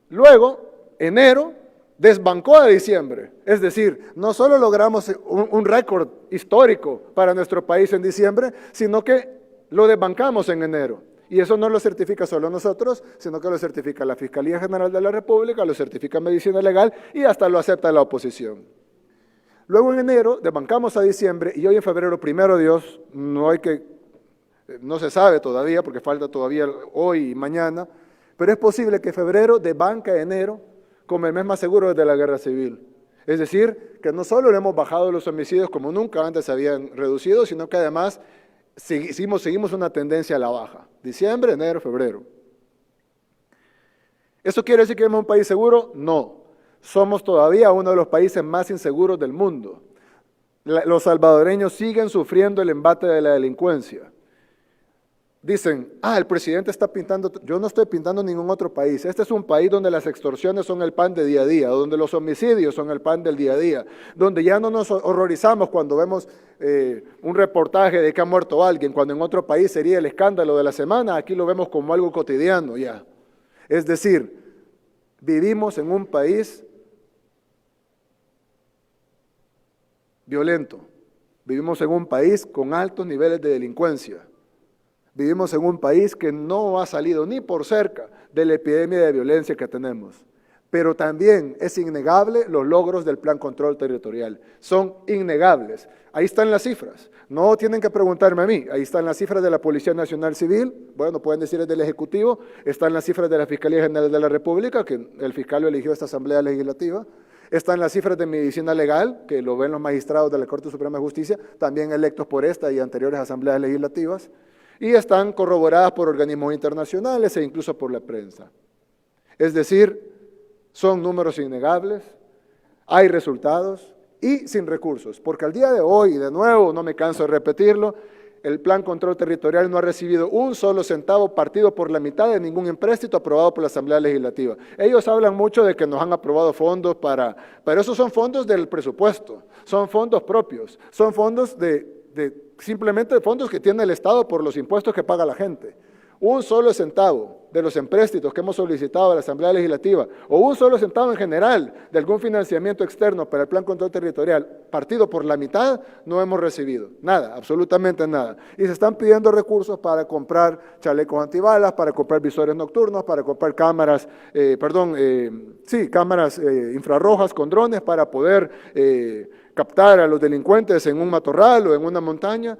Luego, enero desbancó a diciembre. Es decir, no solo logramos un récord histórico para nuestro país en diciembre, sino que lo desbancamos en enero. Y eso no lo certifica solo nosotros, sino que lo certifica la Fiscalía General de la República, lo certifica Medicina Legal y hasta lo acepta la oposición. Luego en enero desbancamos a diciembre y hoy en febrero, primero Dios, no se sabe todavía porque falta todavía hoy y mañana, pero es posible que febrero desbanque a enero como el mes más seguro desde la guerra civil. Es decir, que no solo le hemos bajado los homicidios como nunca antes se habían reducido, sino que además seguimos una tendencia a la baja. Diciembre, enero, febrero. ¿Eso quiere decir que somos un país seguro? No. Somos todavía uno de los países más inseguros del mundo. Los salvadoreños siguen sufriendo el embate de la delincuencia. Dicen, el presidente está pintando, yo no estoy pintando ningún otro país. Este es un país donde las extorsiones son el pan de día a día, donde los homicidios son el pan del día a día, donde ya no nos horrorizamos cuando vemos un reportaje de que ha muerto alguien, cuando en otro país sería el escándalo de la semana, aquí lo vemos como algo cotidiano ya. Es decir, vivimos en un país violento, vivimos en un país con altos niveles de delincuencia. Vivimos en un país que no ha salido ni por cerca de la epidemia de violencia que tenemos. Pero también es innegable los logros del Plan Control Territorial. Son innegables. Ahí están las cifras. No tienen que preguntarme a mí. Ahí están las cifras de la Policía Nacional Civil. Bueno, pueden decir es del Ejecutivo. Están las cifras de la Fiscalía General de la República, que el fiscal lo eligió esta Asamblea Legislativa. Están las cifras de Medicina Legal, que lo ven los magistrados de la Corte Suprema de Justicia, también electos por esta y anteriores asambleas legislativas. Y están corroboradas por organismos internacionales e incluso por la prensa. Es decir, son números innegables, hay resultados y sin recursos, porque al día de hoy, de nuevo, no me canso de repetirlo, el Plan Control Territorial no ha recibido un solo centavo partido por la mitad de ningún empréstito aprobado por la Asamblea Legislativa. Ellos hablan mucho de que nos han aprobado fondos pero esos son fondos del presupuesto, son fondos propios, son fondos simplemente fondos que tiene el Estado por los impuestos que paga la gente. Un solo centavo de los empréstitos que hemos solicitado a la Asamblea Legislativa, o un solo centavo en general de algún financiamiento externo para el Plan Control Territorial, partido por la mitad, no hemos recibido. Nada, absolutamente nada. Y se están pidiendo recursos para comprar chalecos antibalas, para comprar visores nocturnos, para comprar cámaras, cámaras infrarrojas con drones para poder captar a los delincuentes en un matorral o en una montaña.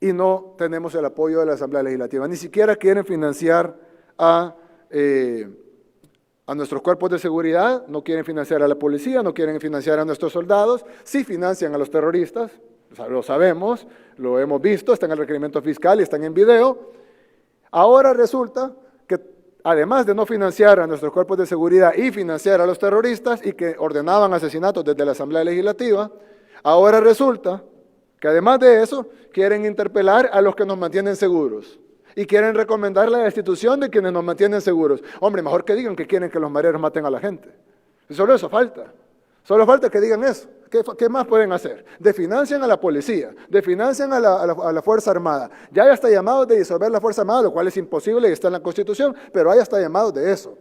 Y no tenemos el apoyo de la Asamblea Legislativa. Ni siquiera quieren financiar a nuestros cuerpos de seguridad, no quieren financiar a la policía, no quieren financiar a nuestros soldados, sí financian a los terroristas, lo sabemos, lo hemos visto, está en el requerimiento fiscal y están en video. Ahora resulta que además de no financiar a nuestros cuerpos de seguridad y financiar a los terroristas y que ordenaban asesinatos desde la Asamblea Legislativa, ahora resulta que además de eso, quieren interpelar a los que nos mantienen seguros y quieren recomendar la destitución de quienes nos mantienen seguros. Hombre, mejor que digan que quieren que los mareros maten a la gente. Y solo eso falta. Solo falta que digan eso. ¿Qué más pueden hacer? Desfinancian a la policía, desfinancian a la Fuerza Armada. Ya hay hasta llamados de disolver la Fuerza Armada, lo cual es imposible y está en la Constitución, pero hay hasta llamados de eso.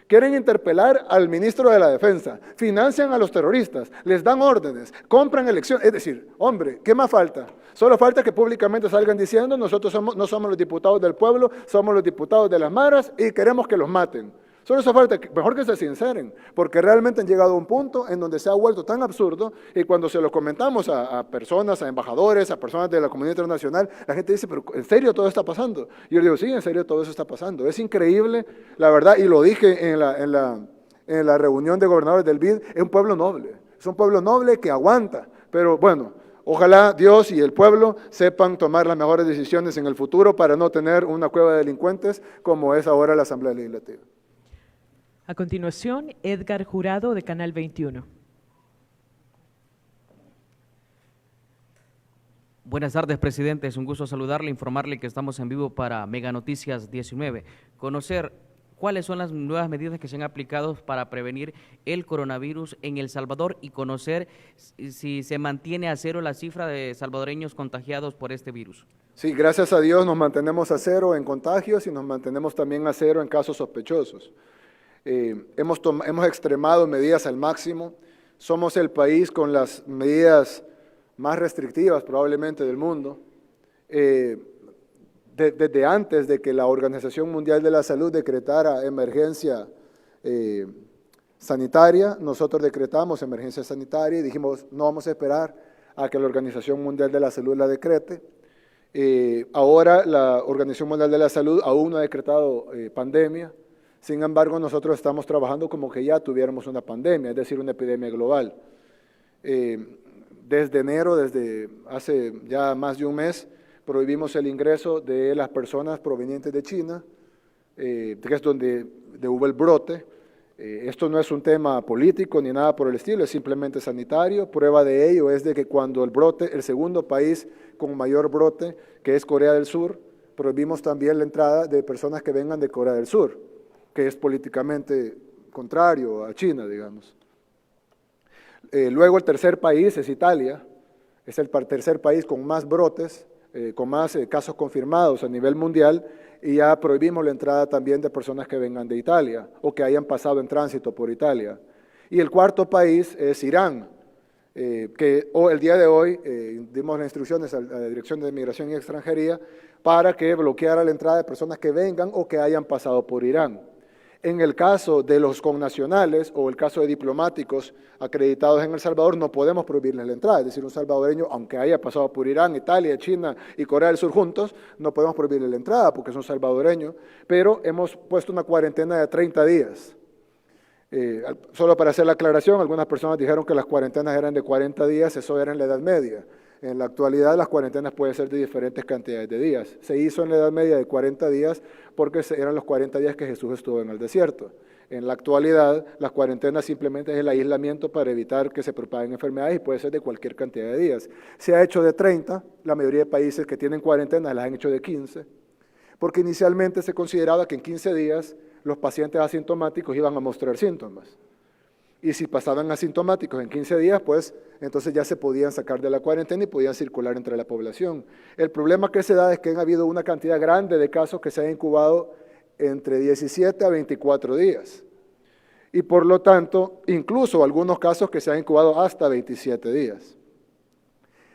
Quieren interpelar al ministro de la Defensa, financian a los terroristas, les dan órdenes, compran elecciones. Es decir, hombre, ¿qué más falta? Solo falta que públicamente salgan diciendo nosotros no somos los diputados del pueblo, somos los diputados de las maras y queremos que los maten. Solo eso falta, mejor que se sinceren, porque realmente han llegado a un punto en donde se ha vuelto tan absurdo y cuando se lo comentamos a personas, a embajadores, a personas de la comunidad internacional, la gente dice, pero ¿en serio todo está pasando? Y yo digo, sí, en serio todo eso está pasando. Es increíble, la verdad, y lo dije en la reunión de gobernadores del BID, es un pueblo noble que aguanta, pero bueno, Ojalá Dios y el pueblo sepan tomar las mejores decisiones en el futuro para no tener una cueva de delincuentes como es ahora la Asamblea Legislativa. A continuación, Edgar Jurado, de Canal 21. Buenas tardes, presidente. Es un gusto saludarle, informarle que estamos en vivo para Mega Noticias 19. Conocer cuáles son las nuevas medidas que se han aplicado para prevenir el coronavirus en El Salvador y conocer si se mantiene a cero la cifra de salvadoreños contagiados por este virus. Sí, gracias a Dios nos mantenemos a cero en contagios y nos mantenemos también a cero en casos sospechosos. Hemos extremado medidas al máximo. Somos el país con las medidas más restrictivas probablemente del mundo. Desde antes de que la Organización Mundial de la Salud decretara emergencia sanitaria, nosotros decretamos emergencia sanitaria y dijimos no vamos a esperar a que la Organización Mundial de la Salud la decrete. Ahora la Organización Mundial de la Salud aún no ha decretado pandemia, sin embargo nosotros estamos trabajando como que ya tuviéramos una pandemia, es decir, una epidemia global. Desde enero, desde hace ya más de un mes, prohibimos el ingreso de las personas provenientes de China, que es donde hubo el brote. Esto no es un tema político ni nada por el estilo, es simplemente sanitario. Prueba de ello es de que cuando el brote, el segundo país con mayor brote, que es Corea del Sur, prohibimos también la entrada de personas que vengan de Corea del Sur, que es políticamente contrario a China, digamos. Luego el tercer país es Italia, es el tercer país con más brotes, con más casos confirmados a nivel mundial, y ya prohibimos la entrada también de personas que vengan de Italia o que hayan pasado en tránsito por Italia. Y el cuarto país es Irán, que el día de hoy dimos las instrucciones a la Dirección de Migración y Extranjería para que bloqueara la entrada de personas que vengan o que hayan pasado por Irán. En el caso de los connacionales o el caso de diplomáticos acreditados en El Salvador, no podemos prohibirles la entrada. Es decir, un salvadoreño, aunque haya pasado por Irán, Italia, China y Corea del Sur juntos, no podemos prohibirle la entrada porque es un salvadoreño, pero hemos puesto una cuarentena de 30 días. Solo para hacer la aclaración, algunas personas dijeron que las cuarentenas eran de 40 días, eso era en la Edad Media. En la actualidad las cuarentenas pueden ser de diferentes cantidades de días. Se hizo en la Edad Media de 40 días porque eran los 40 días que Jesús estuvo en el desierto. En la actualidad las cuarentenas simplemente es el aislamiento para evitar que se propaguen enfermedades y puede ser de cualquier cantidad de días. Se ha hecho de 30, la mayoría de países que tienen cuarentenas las han hecho de 15, porque inicialmente se consideraba que en 15 días los pacientes asintomáticos iban a mostrar síntomas. Y si pasaban asintomáticos en 15 días, pues entonces ya se podían sacar de la cuarentena y podían circular entre la población. El problema que se da es que han habido una cantidad grande de casos que se han incubado entre 17 a 24 días. Y por lo tanto, incluso algunos casos que se han incubado hasta 27 días.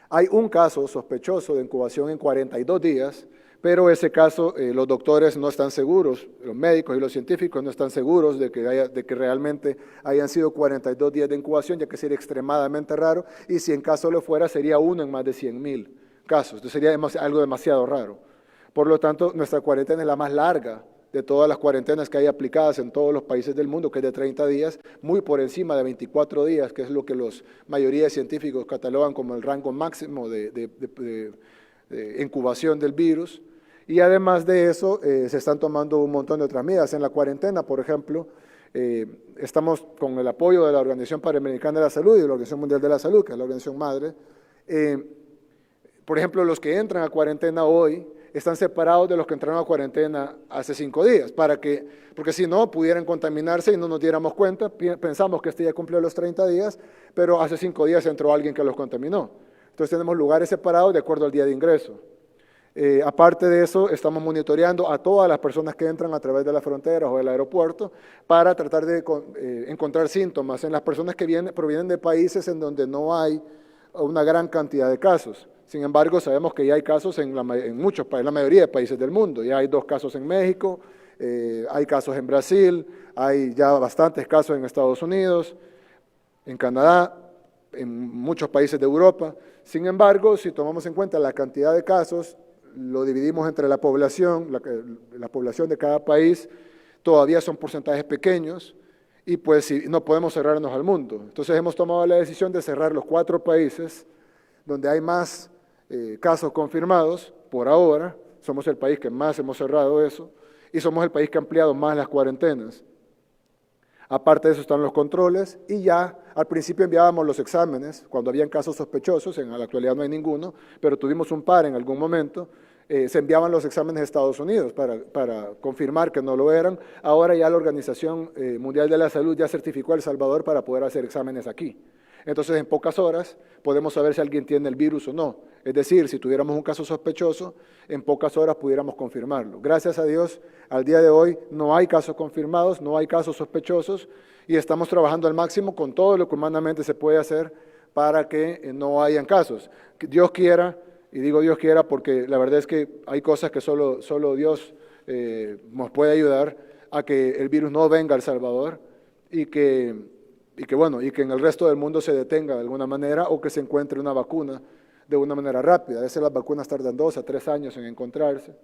Hay un caso sospechoso de incubación en 42 días, pero ese caso los doctores no están seguros, los médicos y los científicos no están seguros de que realmente hayan sido 42 días de incubación, ya que sería extremadamente raro, y si en caso lo fuera sería uno en más de 100,000 casos, entonces sería algo demasiado raro. Por lo tanto, nuestra cuarentena es la más larga de todas las cuarentenas que hay aplicadas en todos los países del mundo, que es de 30 días, muy por encima de 24 días, que es lo que la mayoría de científicos catalogan como el rango máximo de incubación del virus. Y además de eso, se están tomando un montón de otras medidas. En la cuarentena, por ejemplo, estamos con el apoyo de la Organización Panamericana de la Salud y de la Organización Mundial de la Salud, que es la organización madre. Por ejemplo, los que entran a cuarentena hoy están separados de los que entraron a cuarentena hace 5 días, porque si no, pudieran contaminarse y no nos diéramos cuenta. Pensamos que este ya cumplió los 30 días, pero hace 5 días entró alguien que los contaminó. Entonces tenemos lugares separados de acuerdo al día de ingreso. Aparte de eso, estamos monitoreando a todas las personas que entran a través de las fronteras o del aeropuerto para tratar de encontrar síntomas en las personas que provienen de países en donde no hay una gran cantidad de casos. Sin embargo, sabemos que ya hay casos en la mayoría de países del mundo. Ya hay 2 casos en México, hay casos en Brasil, hay ya bastantes casos en Estados Unidos, en Canadá, en muchos países de Europa. Sin embargo, si tomamos en cuenta la cantidad de casos, lo dividimos entre la población de cada país, todavía son porcentajes pequeños y pues no podemos cerrarnos al mundo. Entonces hemos tomado la decisión de cerrar los 4 países donde hay más casos confirmados, por ahora, somos el país que más hemos cerrado eso, y somos el país que ha ampliado más las cuarentenas. Aparte de eso están los controles, y ya al principio enviábamos los exámenes, cuando habían casos sospechosos, en la actualidad no hay ninguno, pero tuvimos un par en algún momento, se enviaban los exámenes a Estados Unidos para confirmar que no lo eran. Ahora ya la Organización Mundial de la Salud ya certificó a El Salvador para poder hacer exámenes aquí. Entonces, en pocas horas podemos saber si alguien tiene el virus o no. Es decir, si tuviéramos un caso sospechoso, en pocas horas pudiéramos confirmarlo. Gracias a Dios, al día de hoy no hay casos confirmados, no hay casos sospechosos, y estamos trabajando al máximo con todo lo que humanamente se puede hacer para que no hayan casos. Que Dios quiera, y digo Dios quiera porque la verdad es que hay cosas que solo Dios nos puede ayudar a que el virus no venga a El Salvador y que en el resto del mundo se detenga de alguna manera, o que se encuentre una vacuna de una manera rápida. A veces las vacunas tardan 2 a 3 años en encontrarse.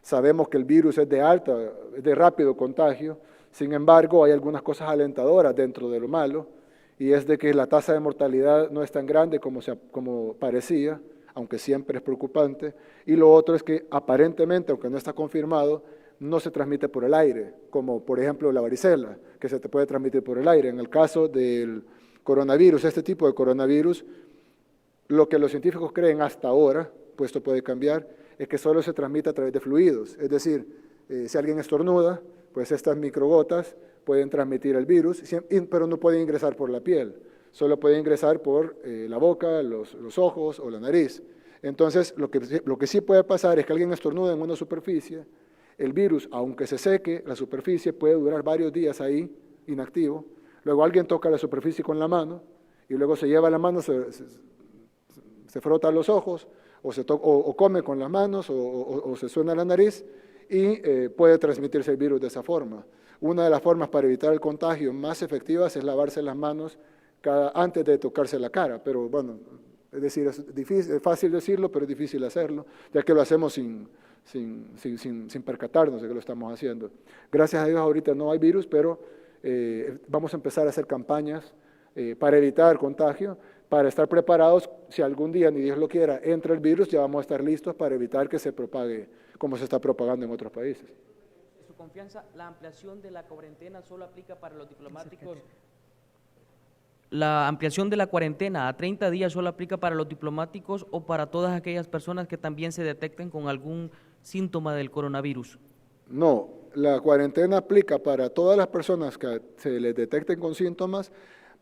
Sabemos que el virus es de rápido contagio. Sin embargo, hay algunas cosas alentadoras dentro de lo malo, y es de que la tasa de mortalidad no es tan grande como parecía, aunque siempre es preocupante. Y lo otro es que aparentemente, aunque no está confirmado, no se transmite por el aire, como por ejemplo la varicela, que se te puede transmitir por el aire. En el caso del coronavirus, este tipo de coronavirus, lo que los científicos creen hasta ahora, pues esto puede cambiar, es que solo se transmite a través de fluidos. Es decir, si alguien estornuda, pues estas microgotas pueden transmitir el virus, pero no pueden ingresar por la piel, solo pueden ingresar por la boca, los ojos o la nariz. Entonces, lo que sí puede pasar es que alguien estornuda en una superficie, el virus, aunque se seque, la superficie puede durar varios días ahí, inactivo. Luego alguien toca la superficie con la mano, y luego se lleva la mano, se frota los ojos, o come con las manos, o se suena la nariz, y puede transmitirse el virus de esa forma. Una de las formas para evitar el contagio más efectivas es lavarse las manos antes de tocarse la cara, pero bueno, es decir, es fácil decirlo, pero es difícil hacerlo, ya que lo hacemos sin percatarnos de que lo estamos haciendo. Gracias a Dios ahorita no hay virus, pero vamos a empezar a hacer campañas para evitar contagio, para estar preparados. Si algún día, ni Dios lo quiera, entra el virus, ya vamos a estar listos para evitar que se propague como se está propagando en otros países. ¿Su confianza, la ampliación de la cuarentena solo aplica para los diplomáticos? ¿La ampliación de la cuarentena a 30 días solo aplica para los diplomáticos o para todas aquellas personas que también se detecten con algún síntoma del coronavirus? No, la cuarentena aplica para todas las personas que se les detecten con síntomas,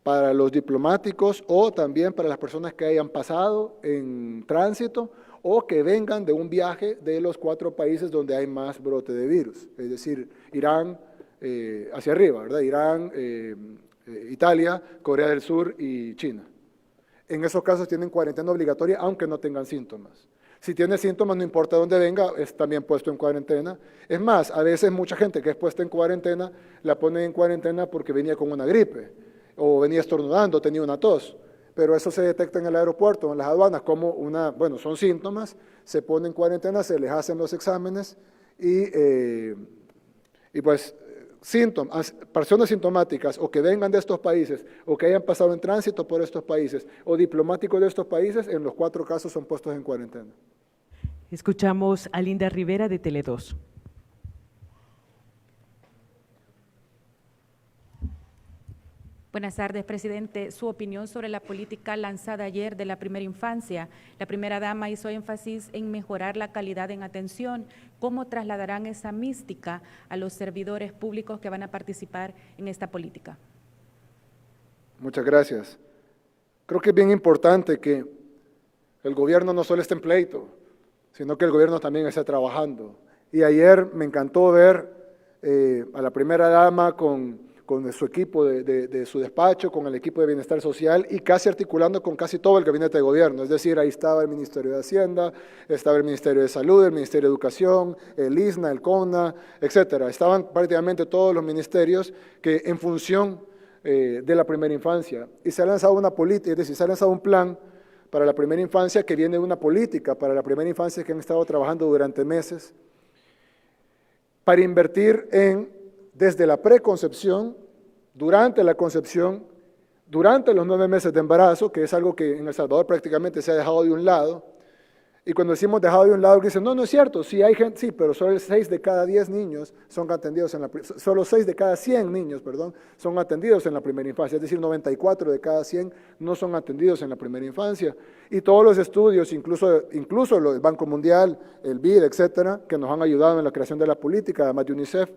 para los diplomáticos o también para las personas que hayan pasado en tránsito o que vengan de un viaje de los 4 países donde hay más brote de virus, es decir, Irán hacia arriba, ¿verdad? Irán, Italia, Corea del Sur y China. En esos casos tienen cuarentena obligatoria aunque no tengan síntomas. Si tiene síntomas, no importa dónde venga, es también puesto en cuarentena. Es más, a veces mucha gente que es puesta en cuarentena, la ponen en cuarentena porque venía con una gripe, o venía estornudando, tenía una tos. Pero eso se detecta en el aeropuerto, en las aduanas, como son síntomas, se pone en cuarentena, se les hacen los exámenes y pues personas sintomáticas o que vengan de estos países o que hayan pasado en tránsito por estos países o diplomáticos de estos países, en los 4 casos son puestos en cuarentena. Escuchamos a Linda Rivera de Tele2. Buenas tardes, presidente. Su opinión sobre la política lanzada ayer de la primera infancia. La primera dama hizo énfasis en mejorar la calidad en atención. ¿Cómo trasladarán esa mística a los servidores públicos que van a participar en esta política? Muchas gracias. Creo que es bien importante que el gobierno no solo esté en pleito, sino que el gobierno también esté trabajando. Y ayer me encantó ver a la primera dama con su equipo de su despacho, con el equipo de Bienestar Social y casi articulando con casi todo el gabinete de gobierno. Es decir, ahí estaba el Ministerio de Hacienda, estaba el Ministerio de Salud, el Ministerio de Educación, el ISNA, el CONA, etcétera. Estaban prácticamente todos los ministerios que en función de la primera infancia. Y se ha lanzado una política, es decir, se ha lanzado un plan para la primera infancia que viene de una política para la primera infancia que han estado trabajando durante meses para invertir desde la preconcepción, durante la concepción, durante los 9 meses de embarazo, que es algo que en El Salvador prácticamente se ha dejado de un lado. Y cuando decimos dejado de un lado, dicen, no, no es cierto, sí hay gente, sí, pero solo 6 de cada 10 niños son atendidos solo 6 de cada 100 niños, perdón, son atendidos en la primera infancia, es decir, 94 de cada 100 no son atendidos en la primera infancia. Y todos los estudios, incluso el Banco Mundial, el BID, etcétera, que nos han ayudado en la creación de la política, además de UNICEF,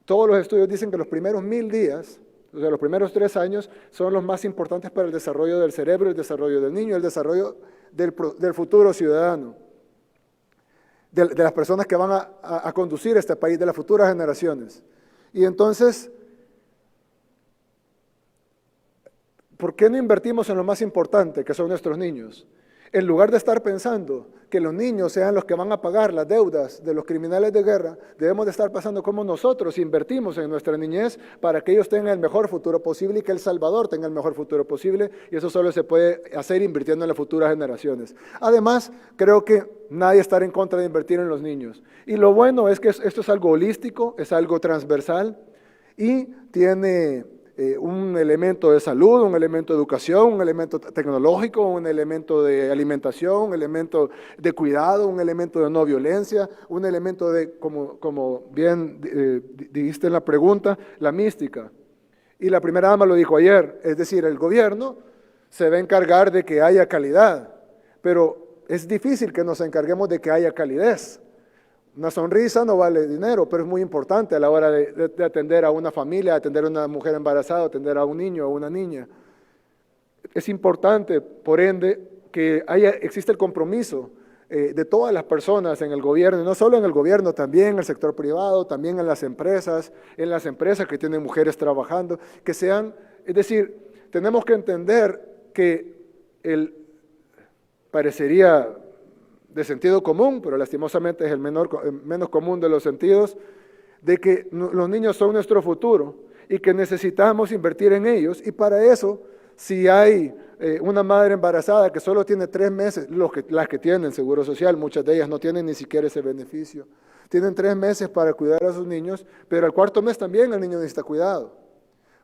todos los estudios dicen que los primeros 1000 días, o sea, los primeros 3 años, son los más importantes para el desarrollo del cerebro, el desarrollo del niño, el desarrollo del futuro ciudadano, de las personas que van a conducir este país, de las futuras generaciones. Y entonces, ¿por qué no invertimos en lo más importante, que son nuestros niños? En lugar de estar pensando que los niños sean los que van a pagar las deudas de los criminales de guerra, debemos de estar pensando cómo nosotros invertimos en nuestra niñez para que ellos tengan el mejor futuro posible y que El Salvador tenga el mejor futuro posible, y eso solo se puede hacer invirtiendo en las futuras generaciones. Además, creo que nadie está en contra de invertir en los niños. Y lo bueno es que esto es algo holístico, es algo transversal y tiene un elemento de salud, un elemento de educación, un elemento tecnológico, un elemento de alimentación, un elemento de cuidado, un elemento de no violencia, un elemento de, como bien dijiste en la pregunta, la mística. Y la primera dama lo dijo ayer, es decir, el gobierno se va a encargar de que haya calidad, pero es difícil que nos encarguemos de que haya calidez. Una sonrisa no vale dinero, pero es muy importante a la hora de atender a una familia, atender a una mujer embarazada, atender a un niño o una niña. Es importante, por ende, que existe el compromiso de todas las personas en el gobierno, y no solo en el gobierno, también en el sector privado, también en las empresas que tienen mujeres trabajando, que sean, es decir, tenemos que entender que parecería de sentido común, pero lastimosamente es el menos común de los sentidos, de que los niños son nuestro futuro y que necesitamos invertir en ellos, y para eso, si hay una madre embarazada que solo tiene 3 meses, las que tienen Seguro Social, muchas de ellas no tienen ni siquiera ese beneficio, tienen 3 meses para cuidar a sus niños, pero al 4.º mes también el niño necesita cuidado.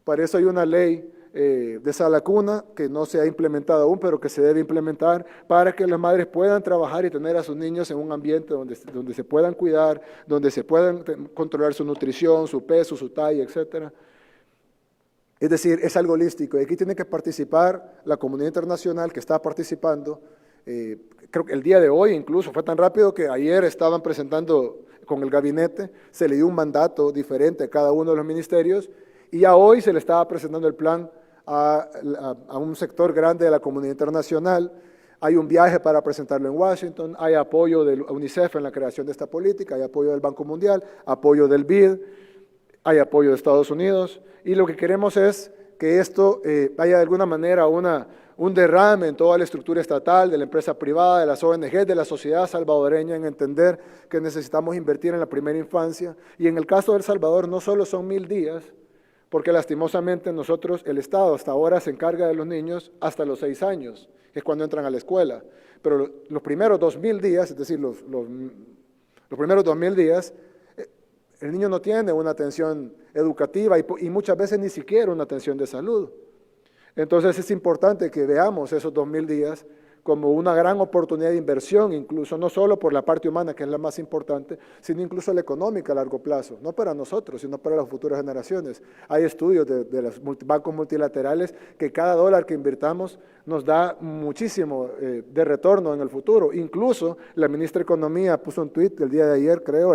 Para eso hay una ley de sala cuna que no se ha implementado aún, pero que se debe implementar para que las madres puedan trabajar y tener a sus niños en un ambiente donde se puedan cuidar, donde se puedan controlar su nutrición, su peso, su talla, etc. Es decir, es algo holístico, y aquí tiene que participar la comunidad internacional que está participando. Creo que el día de hoy incluso fue tan rápido que ayer estaban presentando con el gabinete, se le dio un mandato diferente a cada uno de los ministerios, y ya hoy se le estaba presentando el plan a un sector grande de la comunidad internacional. Hay un viaje para presentarlo en Washington, hay apoyo de UNICEF en la creación de esta política, hay apoyo del Banco Mundial, apoyo del BID, hay apoyo de Estados Unidos, y lo que queremos es que esto haya de alguna manera un derrame en toda la estructura estatal, de la empresa privada, de las ONG, de la sociedad salvadoreña, en entender que necesitamos invertir en la primera infancia. Y en el caso de El Salvador no solo son 1000 días, porque lastimosamente nosotros, el Estado hasta ahora se encarga de los niños hasta los 6 años, que es cuando entran a la escuela, pero los primeros 2000 días, es decir, los primeros 2000 días, el niño no tiene una atención educativa y muchas veces ni siquiera una atención de salud. Entonces es importante que veamos esos 2000 días como una gran oportunidad de inversión, incluso no solo por la parte humana, que es la más importante, sino incluso la económica a largo plazo, no para nosotros, sino para las futuras generaciones. Hay estudios de los bancos multilaterales que cada dólar que invirtamos nos da muchísimo de retorno en el futuro. Incluso la ministra de Economía puso un tuit el día de ayer, creo,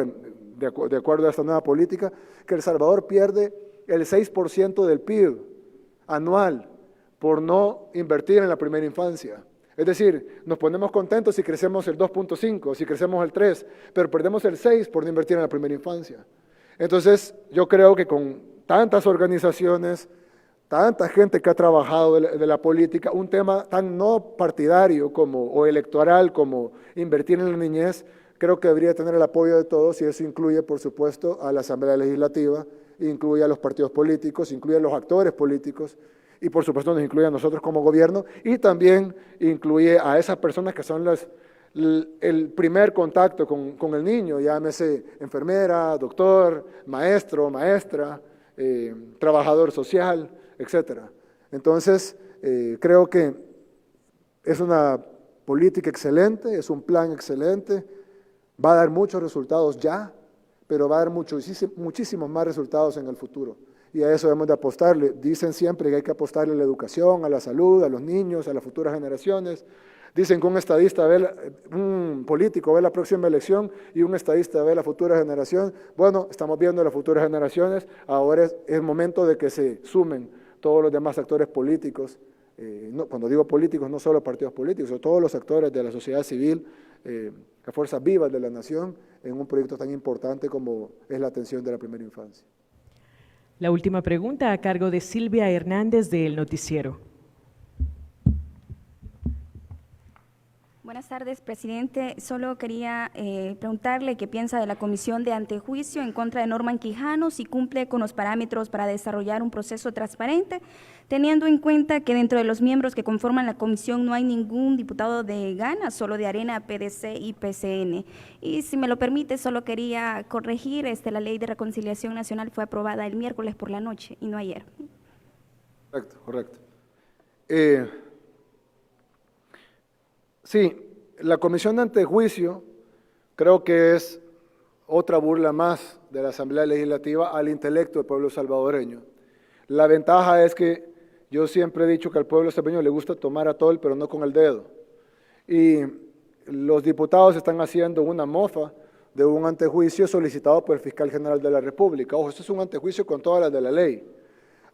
de acuerdo a esta nueva política, que El Salvador pierde el 6% del PIB anual por no invertir en la primera infancia. Es decir, nos ponemos contentos si crecemos el 2.5, si crecemos el 3, pero perdemos el 6 por no invertir en la primera infancia. Entonces, yo creo que con tantas organizaciones, tanta gente que ha trabajado de la política, un tema tan no partidario o electoral como invertir en la niñez, creo que debería tener el apoyo de todos, y eso incluye, por supuesto, a la Asamblea Legislativa, incluye a los partidos políticos, incluye a los actores políticos, y por supuesto nos incluye a nosotros como gobierno, y también incluye a esas personas que son el primer contacto con el niño, llámese enfermera, doctor, maestro, maestra, trabajador social, etc. Entonces, creo que es una política excelente, es un plan excelente, va a dar muchos resultados ya, pero va a dar muchísimos más resultados en el futuro. Y a eso debemos de apostarle. Dicen siempre que hay que apostarle a la educación, a la salud, a los niños, a las futuras generaciones. Dicen que un político ve la próxima elección y un estadista ve la futura generación. Bueno, estamos viendo las futuras generaciones, ahora es momento de que se sumen todos los demás actores políticos. Cuando digo políticos, no solo partidos políticos, sino todos los actores de la sociedad civil, las fuerzas vivas de la nación, en un proyecto tan importante como es la atención de la primera infancia. La última pregunta a cargo de Silvia Hernández de El Noticiero. Buenas tardes, presidente. Solo quería preguntarle qué piensa de la comisión de antejuicio en contra de Norman Quijano, si cumple con los parámetros para desarrollar un proceso transparente, teniendo en cuenta que dentro de los miembros que conforman la comisión no hay ningún diputado de Gana, solo de Arena, PDC y PCN. Y si me lo permite, solo quería corregir, la Ley de Reconciliación Nacional fue aprobada el miércoles por la noche y no ayer. Correcto. Sí, la comisión de antejuicio creo que es otra burla más de la Asamblea Legislativa al intelecto del pueblo salvadoreño. La ventaja es que yo siempre he dicho que al pueblo salvadoreño le gusta tomar atol, pero no con el dedo. Y los diputados están haciendo una mofa de un antejuicio solicitado por el fiscal general de la República. Ojo, esto es un antejuicio con todas las de la ley.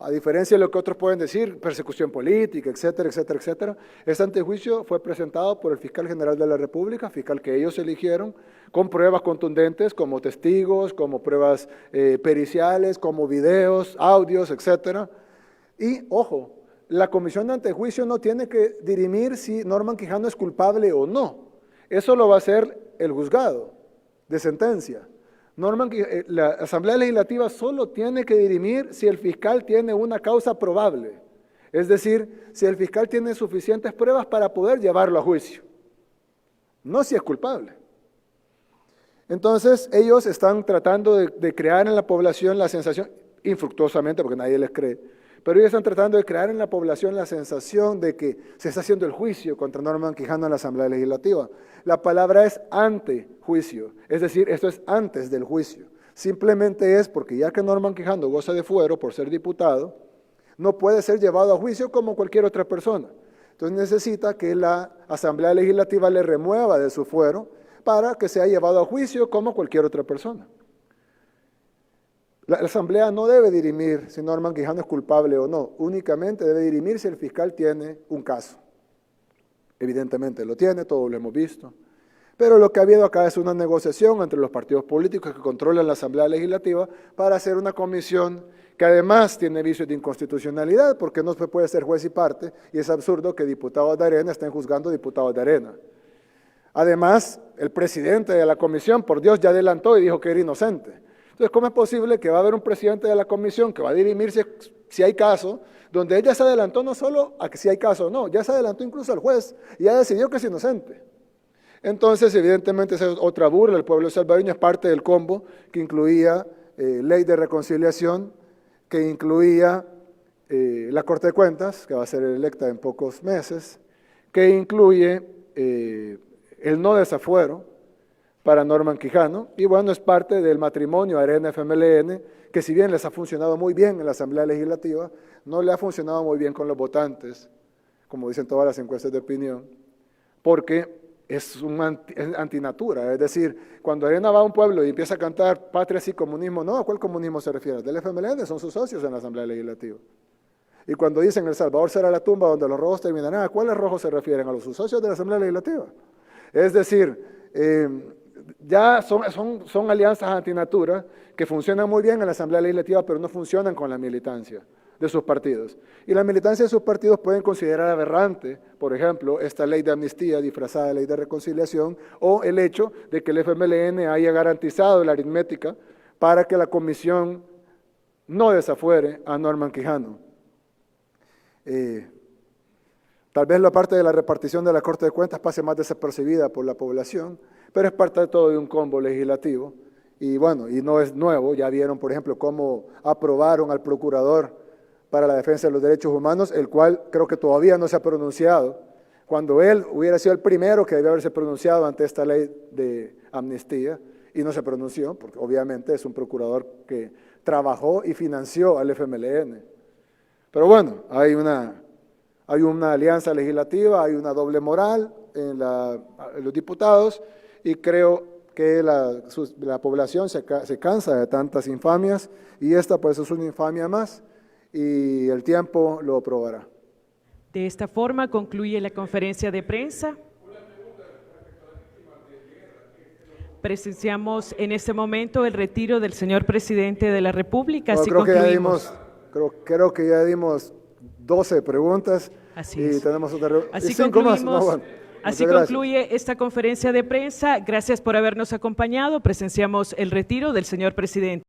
A diferencia de lo que otros pueden decir, persecución política, etcétera, etcétera, etcétera, este antejuicio fue presentado por el fiscal general de la República, fiscal que ellos eligieron, con pruebas contundentes como testigos, como pruebas periciales, como videos, audios, etcétera. Y, ojo, la comisión de antejuicio no tiene que dirimir si Norman Quijano es culpable o no. Eso lo va a hacer el juzgado de sentencia. La Asamblea Legislativa solo tiene que dirimir si el fiscal tiene una causa probable, es decir, si el fiscal tiene suficientes pruebas para poder llevarlo a juicio, no si es culpable. Entonces, ellos están tratando de crear en la población la sensación, infructuosamente porque nadie les cree, pero ellos están tratando de crear en la población la sensación de que se está haciendo el juicio contra Norman Quijano en la Asamblea Legislativa. La palabra es antejuicio, es decir, esto es antes del juicio. Simplemente es porque ya que Norman Quijano goza de fuero por ser diputado, no puede ser llevado a juicio como cualquier otra persona. Entonces necesita que la Asamblea Legislativa le remueva de su fuero para que sea llevado a juicio como cualquier otra persona. La Asamblea no debe dirimir si Norman Quijano es culpable o no, únicamente debe dirimir si el fiscal tiene un caso. Evidentemente lo tiene, todos lo hemos visto. Pero lo que ha habido acá es una negociación entre los partidos políticos que controlan la Asamblea Legislativa para hacer una comisión que además tiene vicios de inconstitucionalidad, porque no se puede ser juez y parte, y es absurdo que diputados de Arena estén juzgando diputados de Arena. Además, el presidente de la comisión, por Dios, ya adelantó y dijo que era inocente. Entonces, ¿cómo es posible que va a haber un presidente de la comisión que va a dirimir si hay caso, donde ella se adelantó no solo a que si hay caso o no, ya se adelantó incluso al juez y ya decidió que es inocente? Entonces, evidentemente, esa es otra burla. El pueblo salvadoreño es parte del combo que incluía ley de reconciliación, que incluía la Corte de Cuentas, que va a ser electa en pocos meses, que incluye el no desafuero para Norman Quijano, y bueno, es parte del matrimonio Arena-FMLN, que si bien les ha funcionado muy bien en la Asamblea Legislativa, no le ha funcionado muy bien con los votantes, como dicen todas las encuestas de opinión, porque es antinatura, es decir, cuando Arena va a un pueblo y empieza a cantar patria y comunismo, no, ¿a cuál comunismo se refiere? Del FMLN, son sus socios en la Asamblea Legislativa. Y cuando dicen El Salvador será la tumba donde los rojos terminarán, ¿a cuáles rojos se refieren? A los sus socios de la Asamblea Legislativa. Es decir, ya son alianzas antinatura que funcionan muy bien en la Asamblea Legislativa, pero no funcionan con la militancia de sus partidos. Y la militancia de sus partidos pueden considerar aberrante, por ejemplo, esta ley de amnistía disfrazada de ley de reconciliación, o el hecho de que el FMLN haya garantizado la aritmética para que la comisión no desafuere a Norman Quijano. Tal vez la parte de la repartición de la Corte de Cuentas pase más desapercibida por la población, pero es parte de todo de un combo legislativo. Y bueno, y no es nuevo, ya vieron, por ejemplo, cómo aprobaron al procurador para la defensa de los derechos humanos, el cual creo que todavía no se ha pronunciado, cuando él hubiera sido el primero que debía haberse pronunciado ante esta ley de amnistía, y no se pronunció, porque obviamente es un procurador que trabajó y financió al FMLN. Pero bueno, hay una alianza legislativa, hay una doble moral en los diputados, y creo que la población se cansa de tantas infamias, y esta pues es una infamia más, y el tiempo lo probará. De esta forma concluye la conferencia de prensa. Presenciamos en este momento el retiro del señor presidente de la República. Así creo concluimos. Creo que ya dimos 12 preguntas. Así y es. tenemos otra Así y 5 más. No, concluimos. bueno, Así muchas gracias. concluye esta conferencia de prensa. Gracias por habernos acompañado. Presenciamos el retiro del señor presidente.